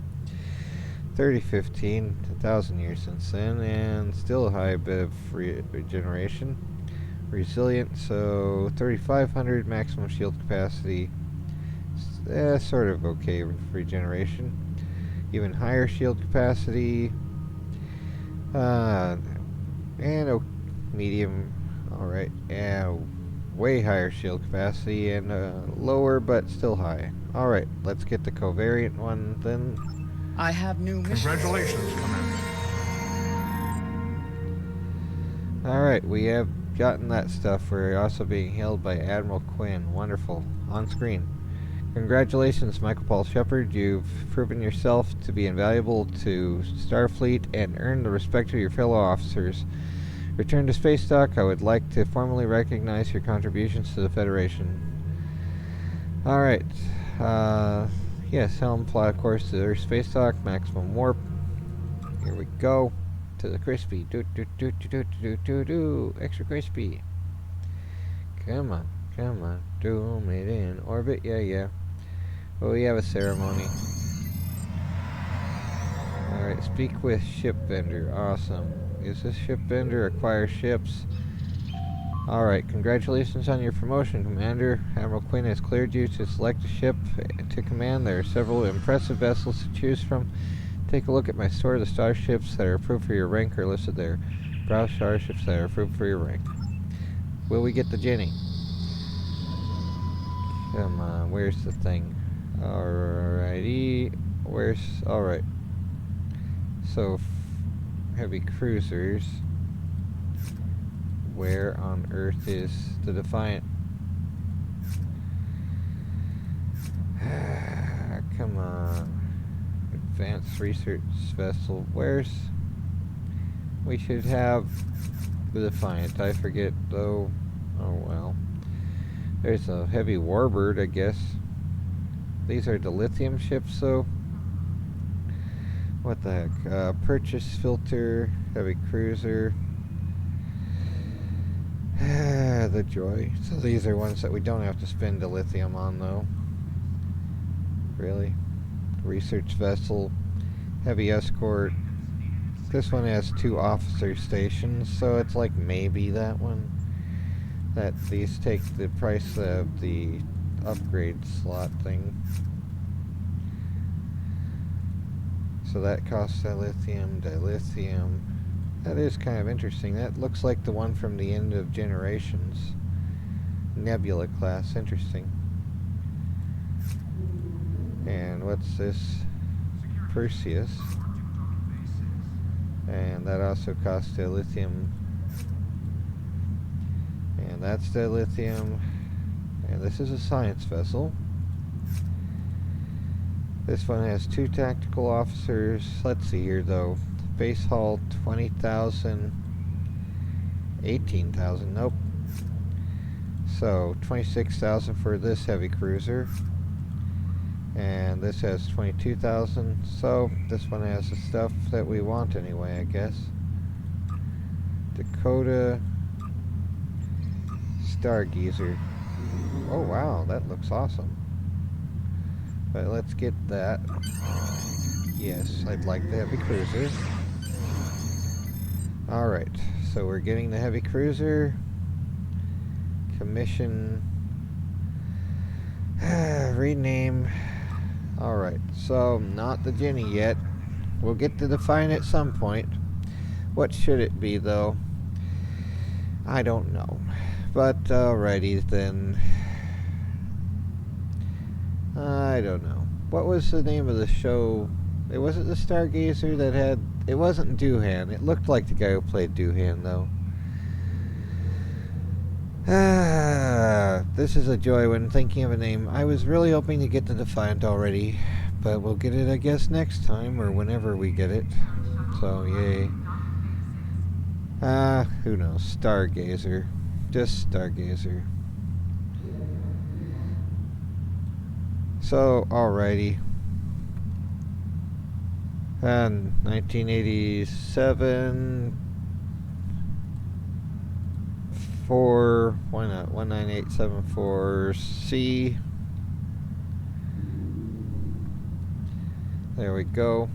3015, 1,000 years since then, and still a high bit of regeneration. Resilient, so 3,500 maximum shield capacity. Sort of okay regeneration. Even higher shield capacity. And a medium, alright, and way higher shield capacity, and lower but still high. Alright, let's get the covariant one then. I have new missions. Congratulations, Commander. Alright, we have gotten that stuff. We're also being hailed by Admiral Quinn. Wonderful. On screen. Congratulations, Michael Paul Shepard. You've proven yourself to be invaluable to Starfleet and earned the respect of your fellow officers. Return to space dock. I would like to formally recognize your contributions to the Federation. Alright. Yes, helm plot course to Earth space dock. Maximum warp. Here we go. To the crispy. Do. Extra crispy. Come on. Come on. Doom it in orbit. Yeah. Oh, we have a ceremony. Alright, speak with ship vendor. Awesome. Is this ship vendor? Acquire ships. Alright, congratulations on your promotion, Commander. Admiral Quinn has cleared you to select a ship to command. There are several impressive vessels to choose from. Take a look at my store. The starships that are approved for your rank are listed there. Browse starships that are approved for your rank. Will we get the Jenny? Come on, where's the thing? Alrighty. Alright. So, heavy cruisers. Where on earth is the Defiant? Come on. Advanced research vessel. We should have the Defiant. I forget though. Oh well. There's a heavy warbird, I guess. These are the lithium ships, though. What the heck? Purchase filter, heavy cruiser. The Joy. So these are ones that we don't have to spend the lithium on, though. Really? Research vessel, heavy escort. This one has 2 officer stations, so it's like maybe that one. That these take the price of the upgrade slot thing. So that costs dilithium. That is kind of interesting. That looks like the one from the end of Generations. Nebula class. Interesting. And what's this? Perseus. And that also costs dilithium. And that's dilithium. And this is a science vessel. This one has 2 tactical officers. Let's see here though. Base hull 20,000. 18,000. Nope. So 26,000 for this heavy cruiser. And this has 22,000. So this one has the stuff that we want anyway, I guess. Dakota. Stargazer. Oh wow, that looks awesome. But let's get that. Yes, I'd like the heavy cruiser. Alright, so we're getting the heavy cruiser. Commission. Rename. Alright, so not the Jenny yet. We'll get to define at some point. What should it be though? I don't know. But alrighty then. I don't know. What was the name of the show? It wasn't the Stargazer that had... It wasn't Doohan. It looked like the guy who played Doohan though. This is a joy when thinking of a name. I was really hoping to get the Defiant already. But we'll get it I guess next time or whenever we get it. So yay. Who knows? Stargazer. Just Stargazer. So, alrighty. 1987. why not? 19874C. There we go.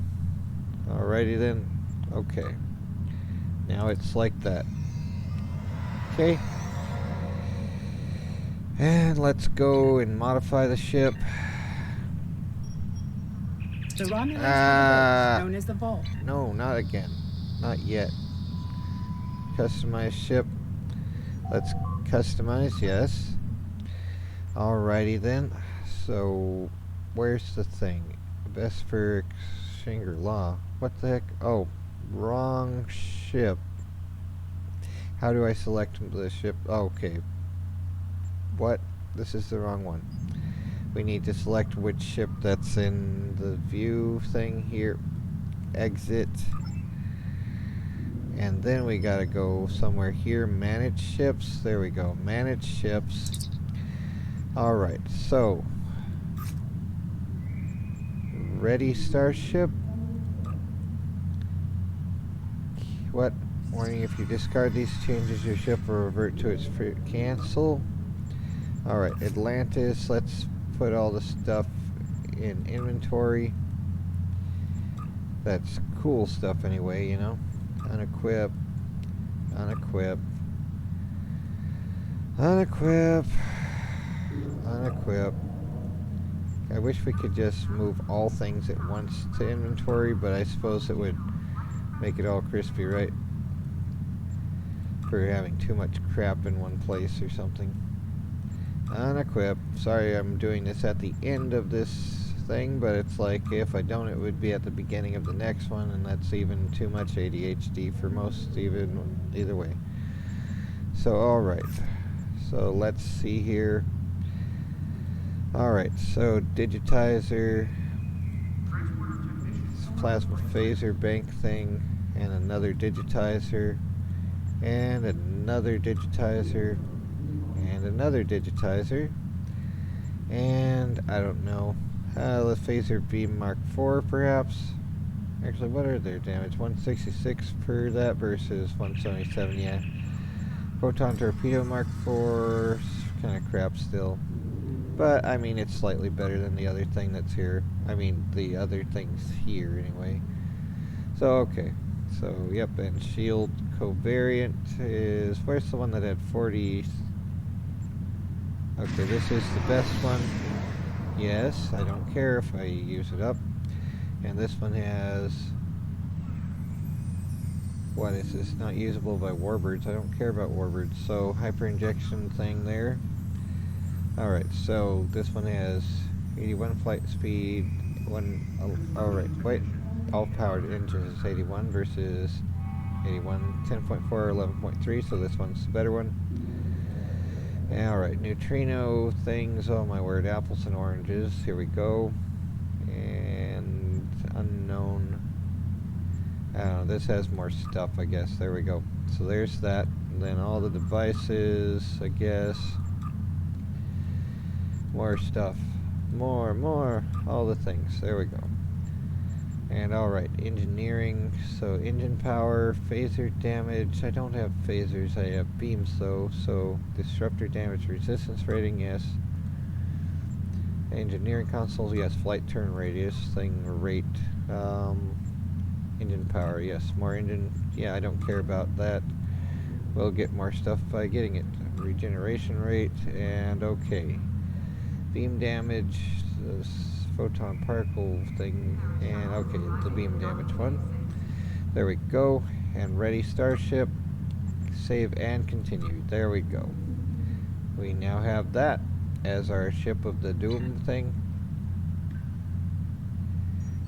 Alrighty then. Okay. Now it's like that. Okay. And let's go and modify the ship. The Romulans have a base known as the Vault. No, not again. Not yet. Customize ship. Let's customize, yes. Alrighty then. So, where's the thing? Best for Shangri-La. What the heck? Oh, wrong ship. How do I select the ship? Oh, okay. What? This is the wrong one. We need to select which ship that's in the view thing here. Exit. And then we gotta go somewhere here. Manage ships. There we go. Manage ships. Alright, so. Ready starship. What? Warning, if you discard these changes, your ship will revert to its cancel. Alright, Atlantis. Let's put all the stuff in inventory. That's cool stuff anyway, you know. Unequip. Unequip. Unequip. Unequip. I wish we could just move all things at once to inventory, but I suppose it would make it all crispy, right? For having too much crap in one place or something. Unequip. Sorry I'm doing this at the end of this thing, but it's like if I don't, it would be at the beginning of the next one, and that's even too much ADHD for most, even either way. So alright, so let's see here. Alright, so digitizer, plasma phaser bank thing, and another digitizer, and another digitizer, and another digitizer, and I don't know. The phaser beam Mark IV, perhaps. Actually, what are their damage? 166 per that versus 177, yeah. Photon torpedo Mark IV, kind of crap still. But, I mean, it's slightly better than the other thing that's here. I mean, the other thing's here, anyway. So, okay. So, yep, and shield covariant is... Where's the one that had 40... Okay, this is the best one. Yes, I don't care if I use it up. And this one has... What is this? Not usable by warbirds. I don't care about warbirds. So, hyper injection thing there. Alright, so this one has 81 flight speed. Alright, wait. All powered engines is 81 versus 81. 10.4, 11.3, so this one's the better one. Alright, neutrino things, oh my word, apples and oranges, here we go. And unknown, I don't know, this has more stuff, I guess, there we go. So there's that, and then all the devices, I guess. More stuff, more, all the things, there we go. And alright, engineering, so engine power, phaser damage, I don't have phasers, I have beams though, so disruptor damage resistance rating, yes. Engineering consoles, yes, flight turn radius, thing rate, engine power, yes, more engine, yeah, I don't care about that. We'll get more stuff by getting it. Regeneration rate, and okay. Beam damage, this photon particle thing, and okay, the beam damage one. There we go, and ready starship, save and continue. There we go. We now have that as our ship of the Doom thing.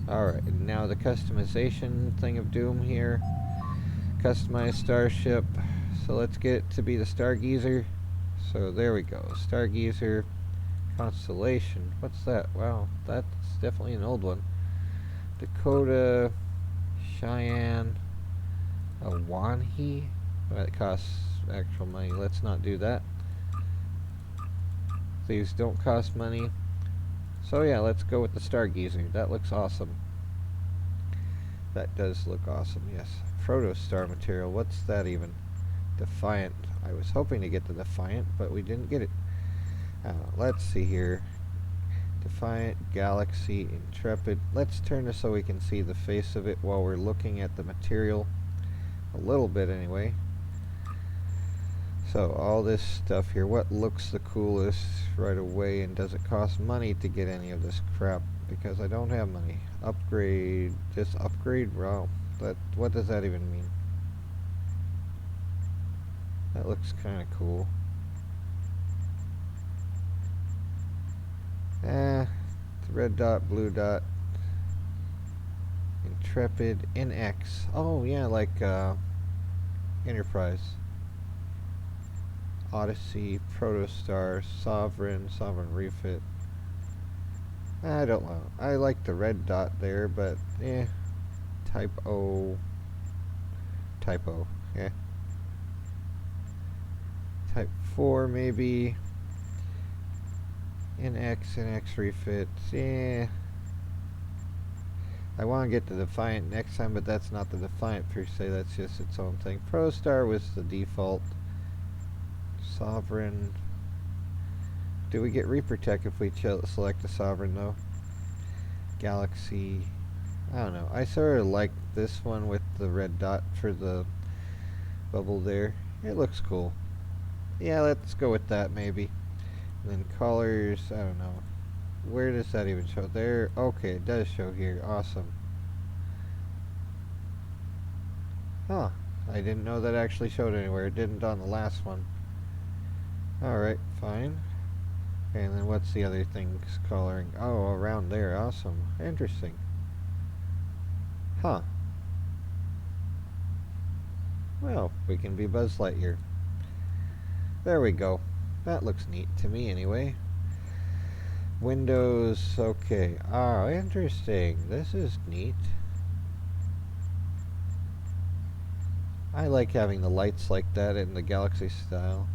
Alright, now the customization thing of Doom here. Customize starship. So let's get it to be the Stargazer. So there we go, Stargazer. Constellation. What's that? Wow, that's definitely an old one. Dakota, Cheyenne, Awanhi. That costs actual money. Let's not do that. These don't cost money. So yeah, let's go with the Stargazer. That looks awesome. That does look awesome, yes. Protostar material. What's that even? Defiant. I was hoping to get the Defiant, but we didn't get it. Let's see here. Defiant, Galaxy, Intrepid. Let's turn this so we can see the face of it while we're looking at the material. A little bit anyway. So all this stuff here. What looks the coolest right away, and does it cost money to get any of this crap? Because I don't have money. Upgrade. Just upgrade? Wow. What does that even mean? That looks kind of cool. Red dot, blue dot. Intrepid, NX. Oh yeah, like Enterprise. Odyssey, Protostar, Sovereign, Sovereign Refit. I don't know. I like the red dot there, but typo, yeah. Type 4 maybe. NX refits, yeah. I want to get the Defiant next time, but that's not the Defiant per se, that's just its own thing. ProStar was the default. Sovereign. Do we get Reprotect if we select the Sovereign though? Galaxy. I don't know. I sort of like this one with the red dot for the bubble there. It looks cool. Yeah, let's go with that maybe. And then colors, I don't know. Where does that even show? There. Okay, it does show here. Awesome. Huh. I didn't know that actually showed anywhere. It didn't on the last one. Alright, fine. And then what's the other things coloring? Oh, around there. Awesome. Interesting. Huh. Well, we can be Buzz Lightyear. There we go. That looks neat to me anyway. Windows, okay. Oh, interesting. This is neat. I like having the lights like that in the Galaxy style.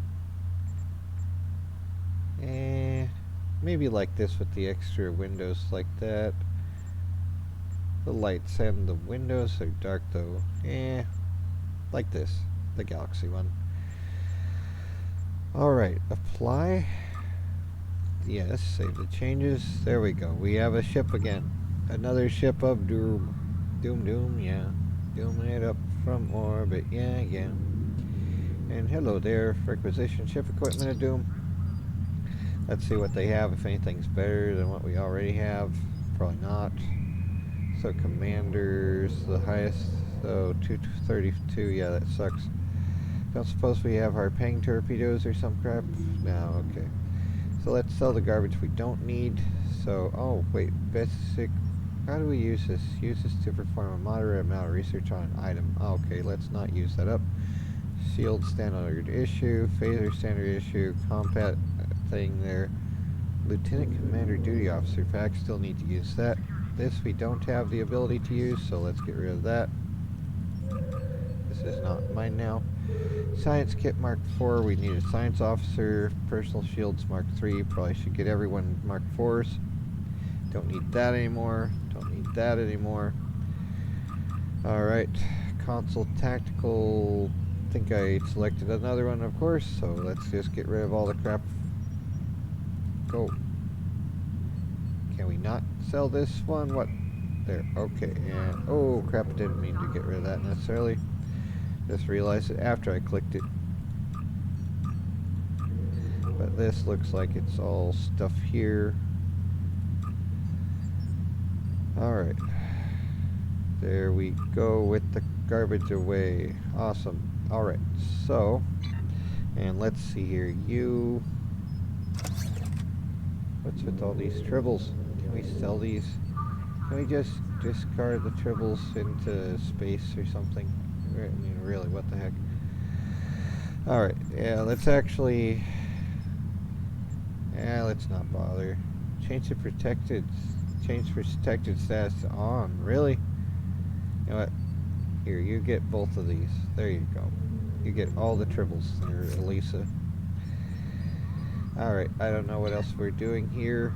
Maybe like this with the extra windows like that. The lights and the windows are dark though. Like this. The Galaxy one. Alright, apply. Yes, save the changes. There we go. We have a ship again. Another ship of doom. Doom, yeah. Dooming it up from orbit, yeah. And hello there, requisition ship equipment of doom. Let's see what they have, if anything's better than what we already have. Probably not. So commanders, the highest, so 232, yeah, that sucks. Don't suppose we have Harpang torpedoes or some crap? No, okay. So let's sell the garbage we don't need. So, oh, wait, basic, how do we use this? Use this to perform a moderate amount of research on an item. Okay, let's not use that up. Shield standard issue, phaser standard issue, combat thing there. Lieutenant Commander Duty Officer pack, still need to use that. This we don't have the ability to use, so let's get rid of that. This is not mine now. Science Kit Mark 4, we need a Science Officer. Personal Shields Mark 3, probably should get everyone Mark 4s. Don't need that anymore. Don't need that anymore. Alright, Console Tactical, I think I selected another one of course, so let's just get rid of all the crap. Go. Can we not sell this one? What? There, okay, and oh crap, I didn't mean to get rid of that necessarily. Just realized it after I clicked it. But this looks like it's all stuff here. Alright. There we go with the garbage away. Awesome. Alright, so, and let's see here. You, what's with all these tribbles? Can we sell these? Can we just discard the tribbles into space or something? I mean, really, what the heck? Alright, yeah, let's actually... Yeah, let's not bother. Change protected status to on. Really? You know what? Here, you get both of these. There you go. You get all the tribbles there, Elisa. Alright, I don't know what else we're doing here.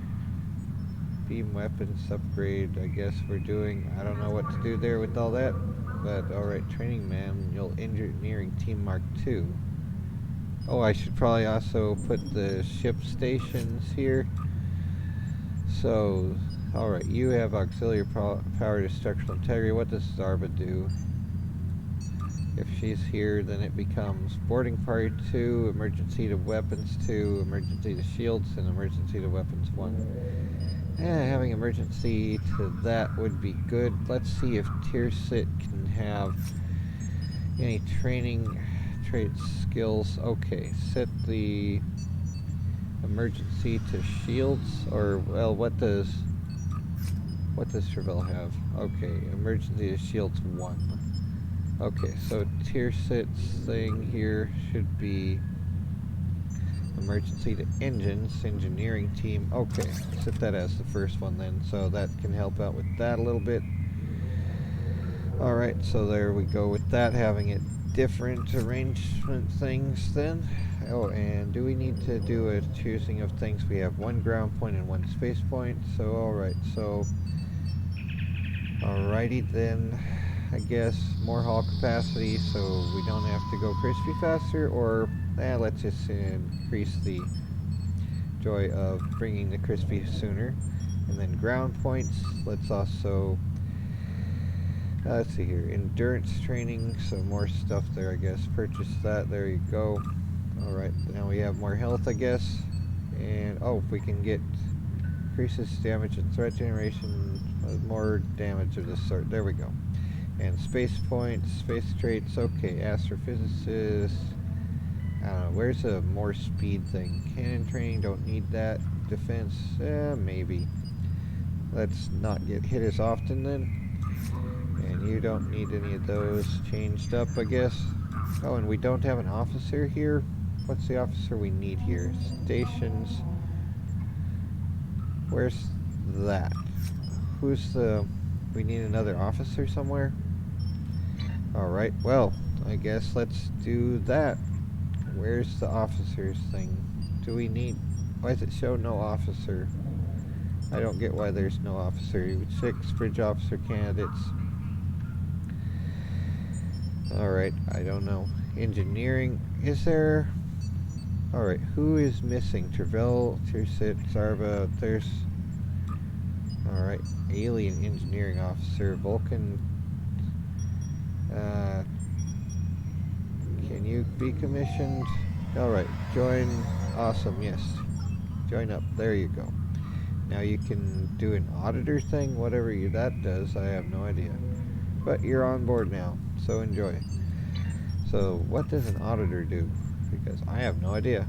Beam weapons upgrade, I guess we're doing. I don't know what to do there with all that. But alright, training manual engineering team Mark 2. Oh, I should probably also put the ship stations here. So, alright, you have auxiliary power to structural integrity. What does Zarba do? If she's here, then it becomes boarding party 2, emergency to weapons 2, emergency to shields, and emergency to weapons 1. Having emergency to that would be good. Let's see if Tirsit can have any training traits, skills. Okay, set the emergency to shields, or well, what does Travell have? Okay, emergency to shields 1. Okay, so Tirsit's thing here should be Emergency to engines, engineering team. Okay, set that as the first one then, so that can help out with that a little bit. Alright, so there we go with that, having it different arrangement things then. Oh, and do we need to do a choosing of things? We have one ground point and one space point, so alright, so alrighty then, I guess more hull capacity so we don't have to go crispy faster, or let's just increase the joy of bringing the crispy sooner. And then ground points, let's also let's see here, endurance training, so more stuff there I guess. Purchase that, there you go. Alright, now we have more health I guess. And oh, if we can get increases damage and threat generation, more damage of this sort, there we go. And space points, space traits, okay, astrophysicist, I don't know, where's a more speed thing? Cannon training, don't need that. Defense, maybe. Let's not get hit as often then. And you don't need any of those changed up, I guess. Oh, and we don't have an officer here. What's the officer we need here? Stations. Where's that? Who's the... We need another officer somewhere? Alright, well, I guess let's do that. Where's the officers thing? Do we need... Why does it show no officer? I don't get why there's no officer. 6 bridge officer candidates. Alright, I don't know. Engineering, is there... Alright, who is missing? Travell, Tirsit, Zarba, there's... Alright, alien engineering officer, Vulcan... can you be commissioned? Alright, join, awesome, yes. Join up, there you go. Now you can do an auditor thing, whatever that does, I have no idea. But you're on board now, so enjoy. So, what does an auditor do? Because I have no idea.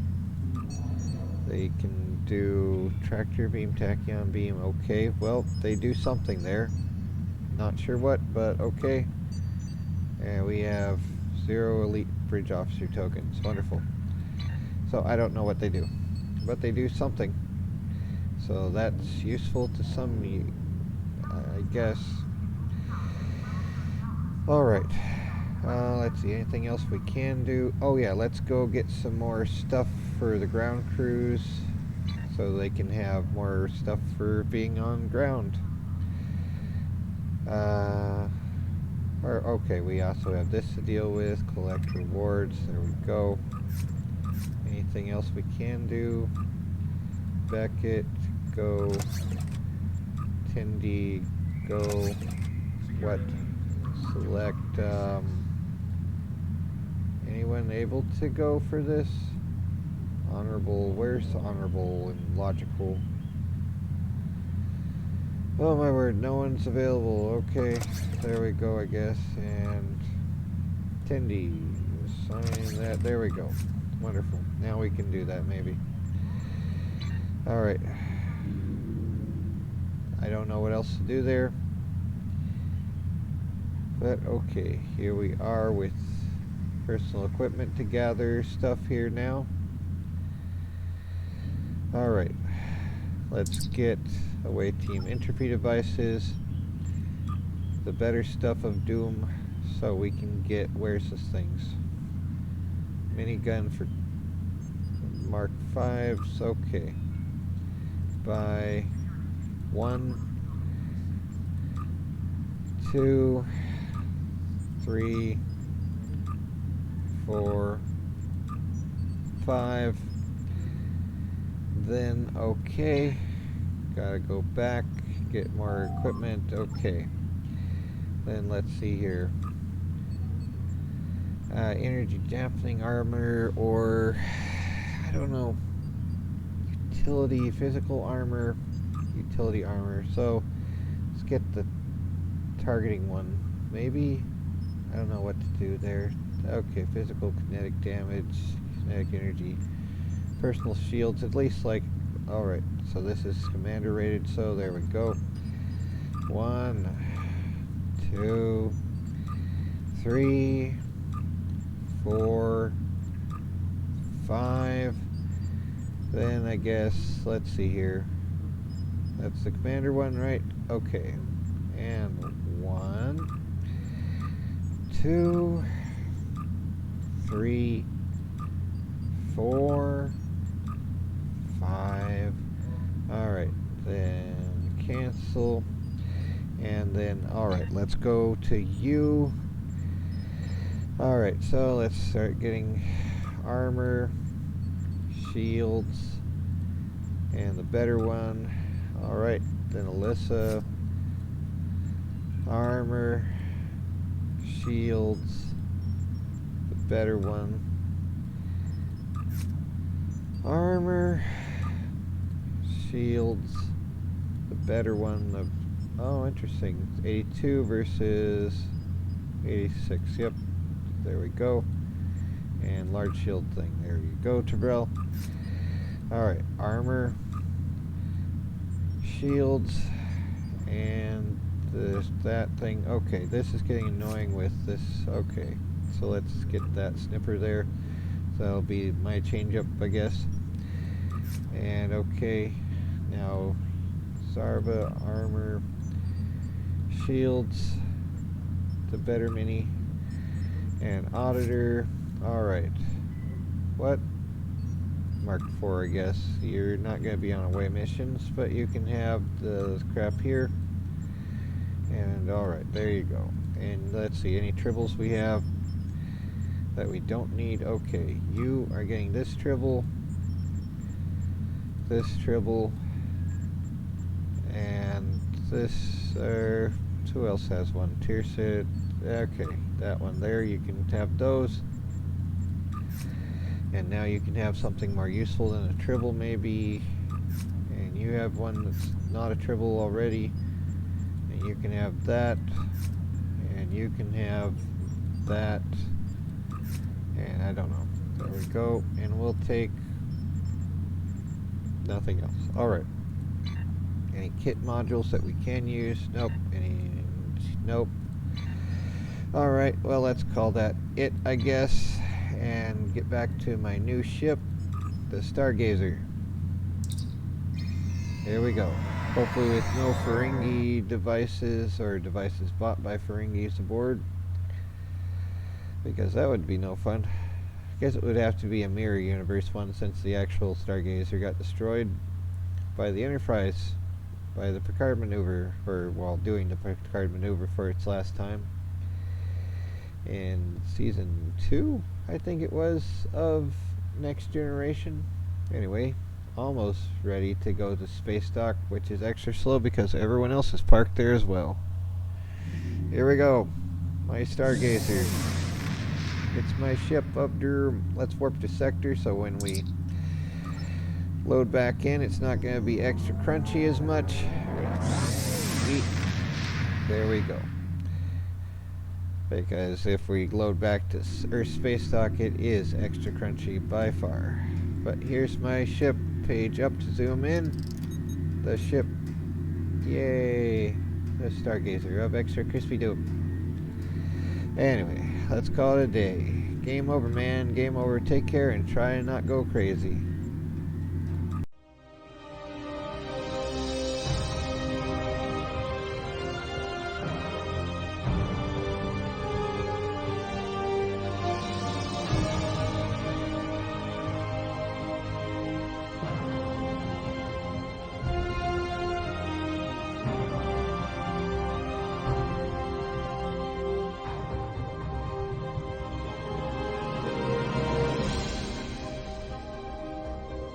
They can do tractor beam, tachyon beam, okay. Well, they do something there. Not sure what, but okay. And we have 0 elite bridge officer tokens. Wonderful. So, I don't know what they do. But they do something. So, that's useful to some, I guess. Alright, let's see, anything else we can do? Oh yeah, let's go get some more stuff for the ground crews so they can have more stuff for being on ground. Okay, we also have this to deal with, collect rewards, there we go. Anything else we can do? Beckett, go. Tindy, go. What? Select, anyone able to go for this? Honorable, where's honorable and logical? Oh my word, no one's available. Okay, there we go, I guess. And Tindy, assign that, there we go. Wonderful, now we can do that maybe. Alright. I don't know what else to do there. But okay, here we are with personal equipment to gather stuff here now. Alright, let's get away team entropy devices, the better stuff of Doom, so we can get, where's this things? Minigun for Mark 5s, okay. By 1, 2, 3, 4, 5. Then, okay. Gotta go back, get more equipment. Okay. Then let's see here. Energy dampening armor, or I don't know. Utility, physical armor, utility armor. So let's get the targeting one. Maybe? I don't know what to do there. Okay, physical, kinetic damage, kinetic energy, personal shields, at least like, alright, so this is commander rated, so there we go. 1, 2, 3, 4, 5, Then I guess, let's see here. That's the commander one, right? Okay. And 1, 2, 3, 4, 5. Alright, then cancel. And then, alright, let's go to you. Alright, so let's start getting armor, shields, and the better one. Alright, then Alyssa, armor, shields, the better one, armor, shields, the better one. Oh, interesting. 82 versus 86. Yep, there we go. And large shield thing. There you go, Tabrel. Alright, armor, shields, and that thing. Okay, this is getting annoying with this. Okay, so let's get that snipper there. So that'll be my change up, I guess. And okay, now Zarba, armor, shields, the better mini, and auditor. Alright, what? Mark 4, I guess. You're not going to be on away missions, but you can have the crap here. And alright, there you go. And let's see, any tribbles we have that we don't need. Okay, you are getting this tribble, and this, who else has one? Tirsid. Okay, that one there, you can have those. And now you can have something more useful than a tribble, maybe. And you have one that's not a tribble already. And you can have that. And you can have that. And I don't know. There we go. And we'll take nothing else. Alright. Any kit modules that we can use? Nope. Nope. Alright, well, let's call that it, I guess. And get back to my new ship, the Stargazer. Here we go. Hopefully with no Ferengi devices or devices bought by Ferengis aboard, because that would be no fun. I guess it would have to be a mirror universe one, since the actual Stargazer got destroyed by the Enterprise, by the Picard maneuver, or while doing the Picard maneuver for its last time. In season 2, I think it was, of Next Generation. Anyway, almost ready to go to space dock, which is extra slow because everyone else is parked there as well. Here we go, my Stargazer. It's my ship up there. Let's warp to sector so when we load back in, it's not going to be extra crunchy as much. There we go. Because if we load back to Earth space dock, it is extra crunchy by far. But here's my ship. Page up to zoom in. The ship. Yay! The Stargazer of extra crispy dope. Anyway, let's call it a day. Game over, man. Game over. Take care and try and not go crazy.